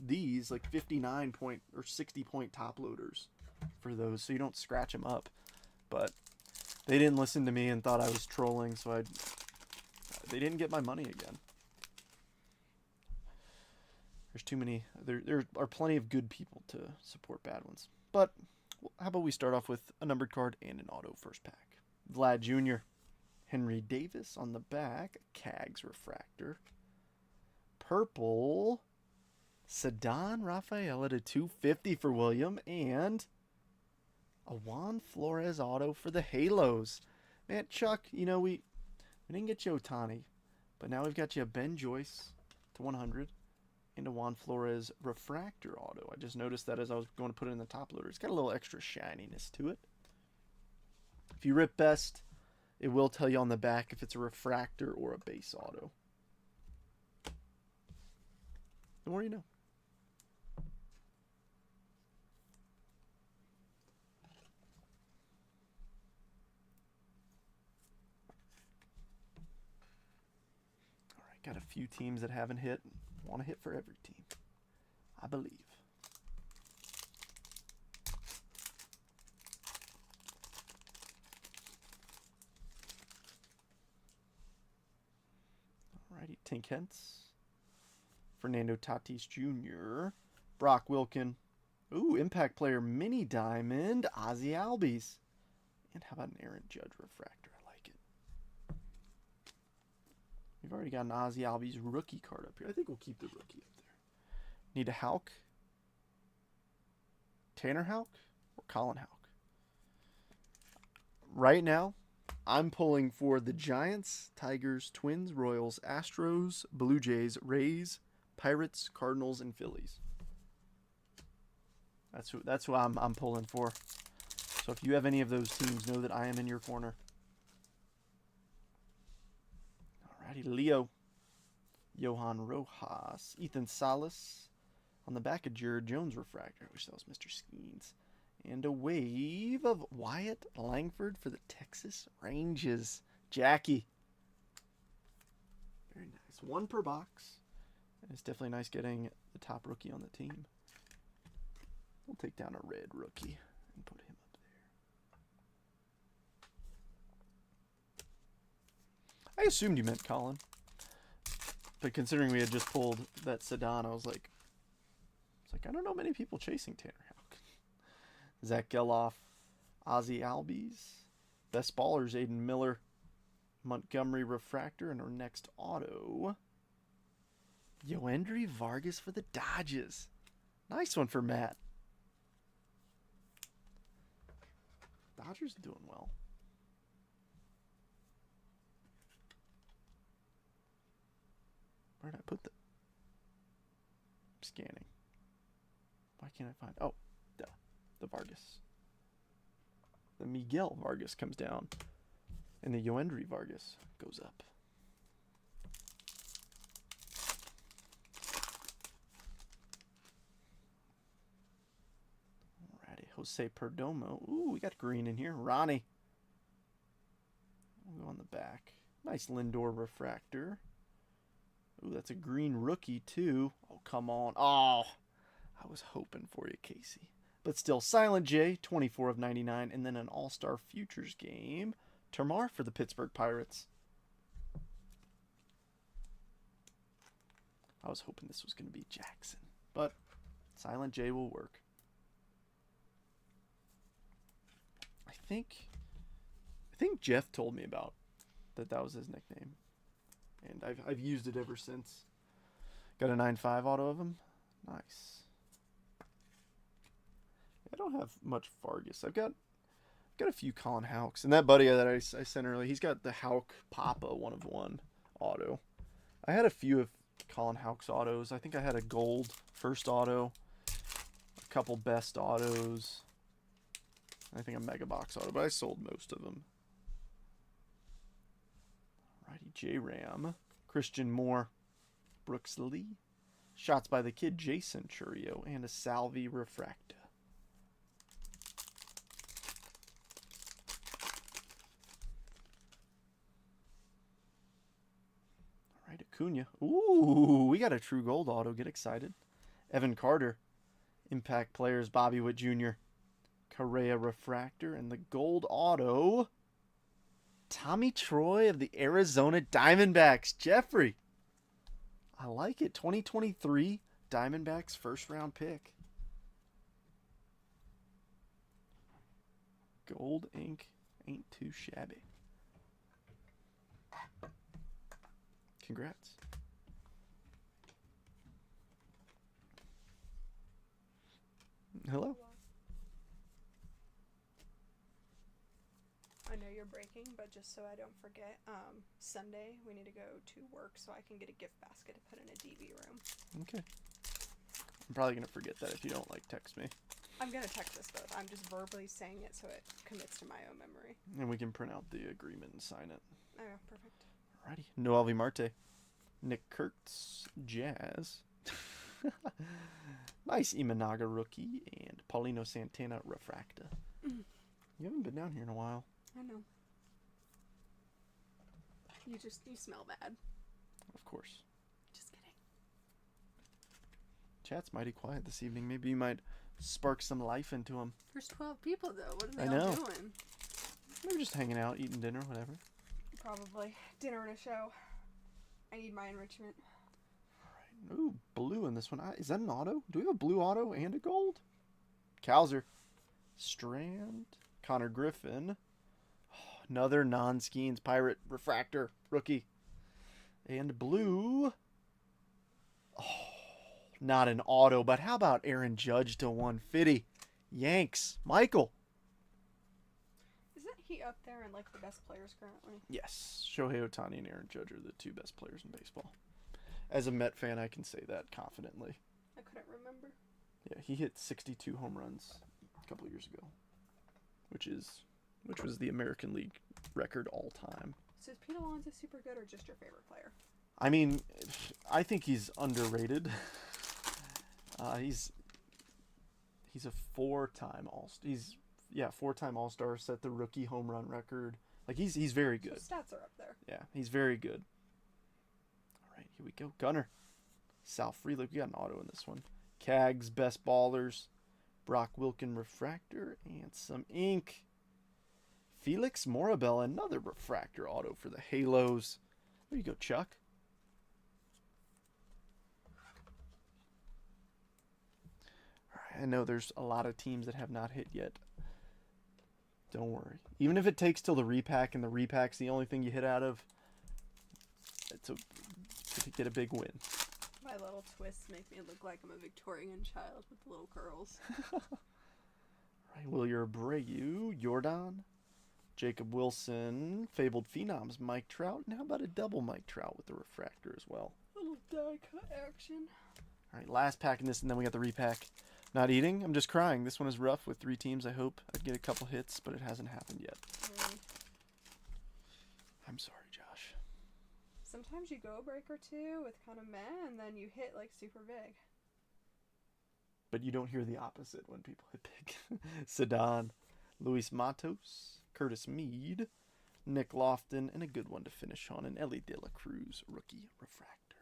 these like 59 point or 60 point top loaders for those so you don't scratch them up. But they didn't listen to me and thought I was trolling. So they didn't get my money again. There's too many. There are plenty of good people to support bad ones. But how about we start off with a numbered card and an auto first pack. Vlad Jr., Henry Davis on the back, Cags refractor. Purple, Ceddanne Rafaela to 250 for William, and a Juan Flores auto for the Halos. Man, Chuck, we didn't get you Ohtani, but now we've got you a Ben Joyce to 100. And a Juan Flores refractor auto. I just noticed that as I was going to put it in the top loader. It's got a little extra shininess to it. If you rip best, it will tell you on the back if it's a refractor or a base auto. The more you know. All right, got a few teams that haven't hit. Want to hit for every team, I believe. Alrighty, Tink Hentz, Fernando Tatis Jr., Brock Wilken, ooh, impact player mini diamond, Ozzie Albies, and how about an Aaron Judge refractor? I like it. We've already got an Ozzie Albies rookie card up here. I think we'll keep the rookie up there. Need a Houck? Tanner Houck or Colin Houck? Right now, I'm pulling for the Giants, Tigers, Twins, Royals, Astros, Blue Jays, Rays, Pirates, Cardinals, and Phillies. That's who I'm pulling for. So if you have any of those teams, know that I am in your corner. Alrighty, Leo, Johan Rojas, Ethan Salas on the back of Jared Jones refractor. I wish that was Mr. Skeens. And a wave of Wyatt Langford for the Texas Rangers. Jackie. Very nice. One per box. And it's definitely nice getting the top rookie on the team. We'll take down a red rookie and put him up there. I assumed you meant Colin. But considering we had just pulled that Ceddanne, I was like, I don't know many people chasing Tanner Houck. Zach Geloff, Ozzy Albies. Best ballers, Aiden Miller. Montgomery Refractor. And our next auto, Yoendry Vargas for the Dodgers. Nice one for Matt. Dodgers doing well. Where did I put the... I'm scanning. Why can't I find... Oh, the Vargas. The Miguel Vargas comes down. And the Yoendry Vargas goes up. Alrighty, Jose Perdomo. Ooh, we got green in here. Ronnie. We'll go on the back. Nice Lindor Refractor. Ooh, that's a green rookie, too. Oh, come on. Oh, I was hoping for you, Casey. But still, Silent J, 24 of 99. And then an All-Star Futures game. Termar for the Pittsburgh Pirates. I was hoping this was going to be Jackson. But Silent J will work. I think Jeff told me about that was his nickname. And I've used it ever since. Got a 9.5 auto of him. Nice. I don't have much Vargas. I've got a few Colin Houcks. And that buddy that I sent earlier, he's got the Houck Papa 1/1 auto. I had a few of Colin Houck's autos. I think I had a gold first auto, a couple best autos. I think a mega box auto, but I sold most of them. Alrighty, J-Ram, Christian Moore, Brooks Lee, shots by the kid Jason Churio, and a Salvi Refracta. Alright, Acuna. Ooh, we got a true gold auto. Get excited. Evan Carter, Impact Players, Bobby Witt Jr., Correa Refractor, and the gold auto, Tommy Troy of the Arizona Diamondbacks. Jeffrey, I like it. 2023 Diamondbacks first round pick. Gold ink ain't too shabby. Congrats. Hello. I know you're breaking, but just so I don't forget, Sunday we need to go to work so I can get a gift basket to put in a DV room. Okay. I'm probably going to forget that if you don't, text me. I'm going to text us both. I'm just verbally saying it so it commits to my own memory. And we can print out the agreement and sign it. Oh, perfect. Alrighty. Noel V. Marte. Nick Kurtz, Jazz. Nice Imanaga rookie. And Paulino Santana Refracta. You haven't been down here in a while. I know. You smell bad. Of course. Just kidding. Chat's mighty quiet this evening. Maybe you might spark some life into them. There's 12 people, though. What are I they all know. doing? Maybe just hanging out, eating dinner, whatever. Probably. Dinner and a show. I need my enrichment. Alright. Ooh, blue in this one. Is that an auto? Do we have a blue auto and a gold? Kowser. Strand. Connor Griffin. Another non-Skeens Pirate Refractor rookie. And blue. Oh, not an auto, but how about Aaron Judge to 150? Yanks. Michael. Isn't he up there in the best players currently? Yes. Shohei Ohtani and Aaron Judge are the two best players in baseball. As a Met fan, I can say that confidently. I couldn't remember. Yeah, he hit 62 home runs a couple years ago, which was the American League record all time. So is Pete Alonso super good or just your favorite player? I mean, I think he's underrated. He's a four-time four-time All-Star, set the rookie home run record. He's very good. So stats are up there. Yeah, he's very good. All right, here we go. Gunner. Sal Frelick. We got an auto in this one. Cags, Best Ballers. Brock Wilken Refractor. And some ink. Felix Morabel, another refractor auto for the Halos. There you go, Chuck. All right, I know there's a lot of teams that have not hit yet. Don't worry. Even if it takes till the repack and the repack's the only thing you hit out of, it's to get a big win. My little twists make me look like I'm a Victorian child with little curls. Right, Willier Abreu, Jordan, Jacob Wilson, Fabled Phenoms, Mike Trout, and how about a double Mike Trout with the refractor as well? A little die cut action. All right, last pack in this, and then we got the repack. Not eating, I'm just crying. This one is rough with 3 teams. I hope I'd get a couple hits, but it hasn't happened yet. I'm sorry, Josh. Sometimes you go a break or two with kind of meh, and then you hit like super big. But you don't hear the opposite when people hit big. Sedan, Luis Matos, Curtis Mead, Nick Lofton, and a good one to finish on, an Ellie De La Cruz rookie refractor.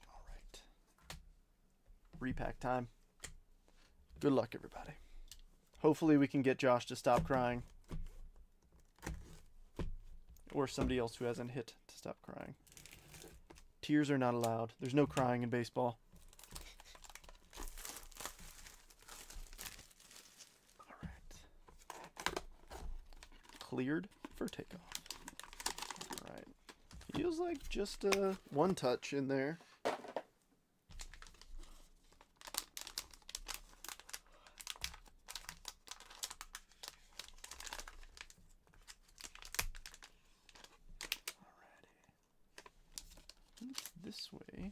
All right. Repack time. Good luck, everybody. Hopefully we can get Josh to stop crying. Or somebody else who hasn't hit to stop crying. Tears are not allowed. There's no crying in baseball. All right. Cleared for takeoff. All right. Feels like just one touch in there. This way.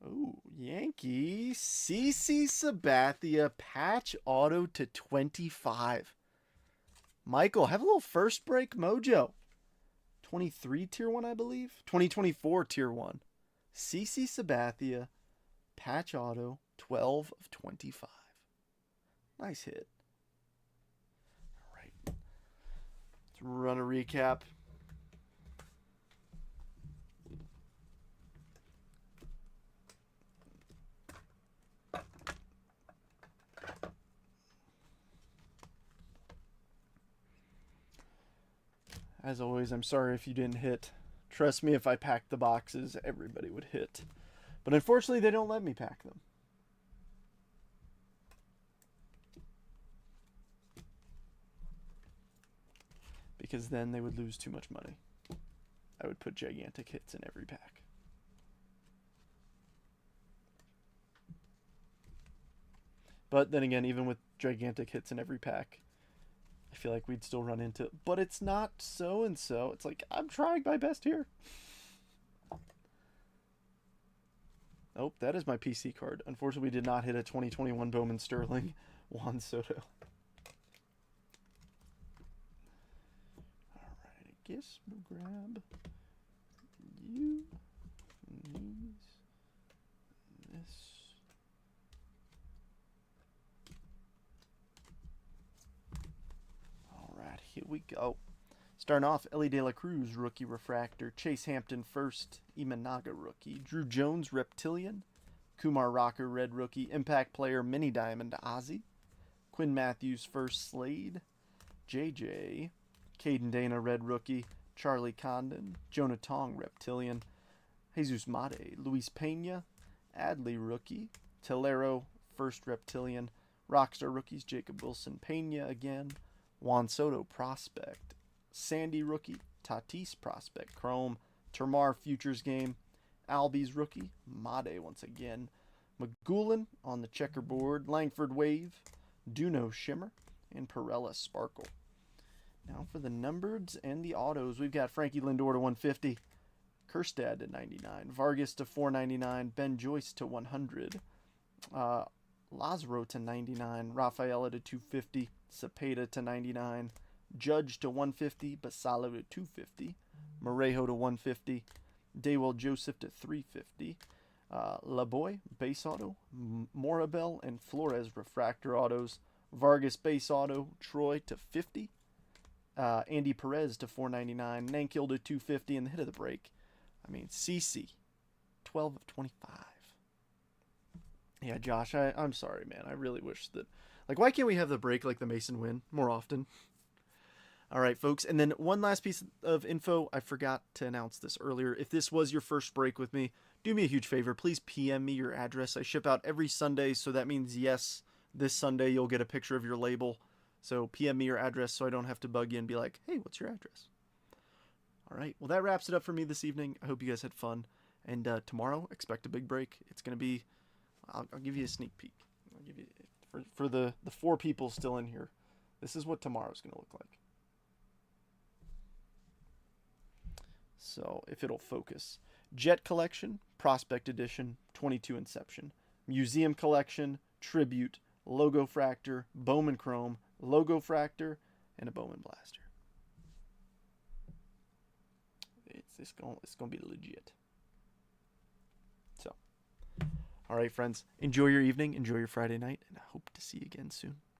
Oh, Yankee. CC Sabathia patch auto to 25. Michael, have a little first break mojo. 23 tier 1, I believe. 2024 tier 1. CC Sabathia patch auto 12 of 25. Nice hit. All right. Let's run a recap. As always, I'm sorry if you didn't hit. Trust me, if I packed the boxes, everybody would hit. But unfortunately, they don't let me pack them. Because then they would lose too much money. I would put gigantic hits in every pack. But then again, even with gigantic hits in every pack, I feel like we'd still run into it. But it's not so-and-so. It's like, I'm trying my best here. Oh, that is my PC card. Unfortunately, we did not hit a 2021 Bowman Sterling Juan Soto. All right, I guess we'll grab you, these, this. Here we go. Starting off, Ellie De La Cruz, rookie refractor. Chase Hampton, first. Imanaga, rookie. Drew Jones, reptilian. Kumar Rocker, red rookie. Impact player, mini diamond, Ozzy. Quinn Matthews, first. Slade. JJ. Caden Dana, red rookie. Charlie Condon. Jonah Tong, reptilian. Jesus Mate. Luis Pena. Adley, rookie. Tellero, first reptilian. Rockstar rookies, Jacob Wilson. Pena again. Juan Soto, prospect. Sandy, rookie. Tatis, prospect. Chrome. Termar, futures game. Albies, rookie. Made, once again. McGoulin on the checkerboard. Langford, wave. Duno, shimmer. And Perella, sparkle. Now for the numbereds and the autos, we've got Frankie Lindor to 150. Kerstad to 99. Vargas to 499. Ben Joyce to 100. Lazaro to 99. Rafaela to 250. Cepeda to 99. Judge to 150. Basalo to 250. Morejo to 150. Daywell Joseph to 350. Laboy, base auto. Morabel and Flores, refractor autos. Vargas, base auto. Troy to 50. Andy Perez to 499. Nankill to 250. And the hit of the break, I mean, CC, 12 of 25. Yeah, Josh, I'm sorry, man. I really wish that... Like, why can't we have the break like the Mason win more often? All right, folks. And then one last piece of info. I forgot to announce this earlier. If this was your first break with me, do me a huge favor. Please PM me your address. I ship out every Sunday, so that means, yes, this Sunday you'll get a picture of your label. So PM me your address so I don't have to bug you and be like, hey, what's your address? All right. Well, that wraps it up for me this evening. I hope you guys had fun. And tomorrow, expect a big break. It's going to be, I'll give you a sneak peek. I'll give you, for the 4 people still in here, this is what tomorrow's going to look like. So, if it'll focus. Jet Collection, Prospect Edition, 22 Inception. Museum Collection, Tribute, Logo Fractor, Bowman Chrome, Logo Fractor, and a Bowman Blaster. It's going to be legit. So, all right, friends. Enjoy your evening. Enjoy your Friday night. And I hope to see you again soon.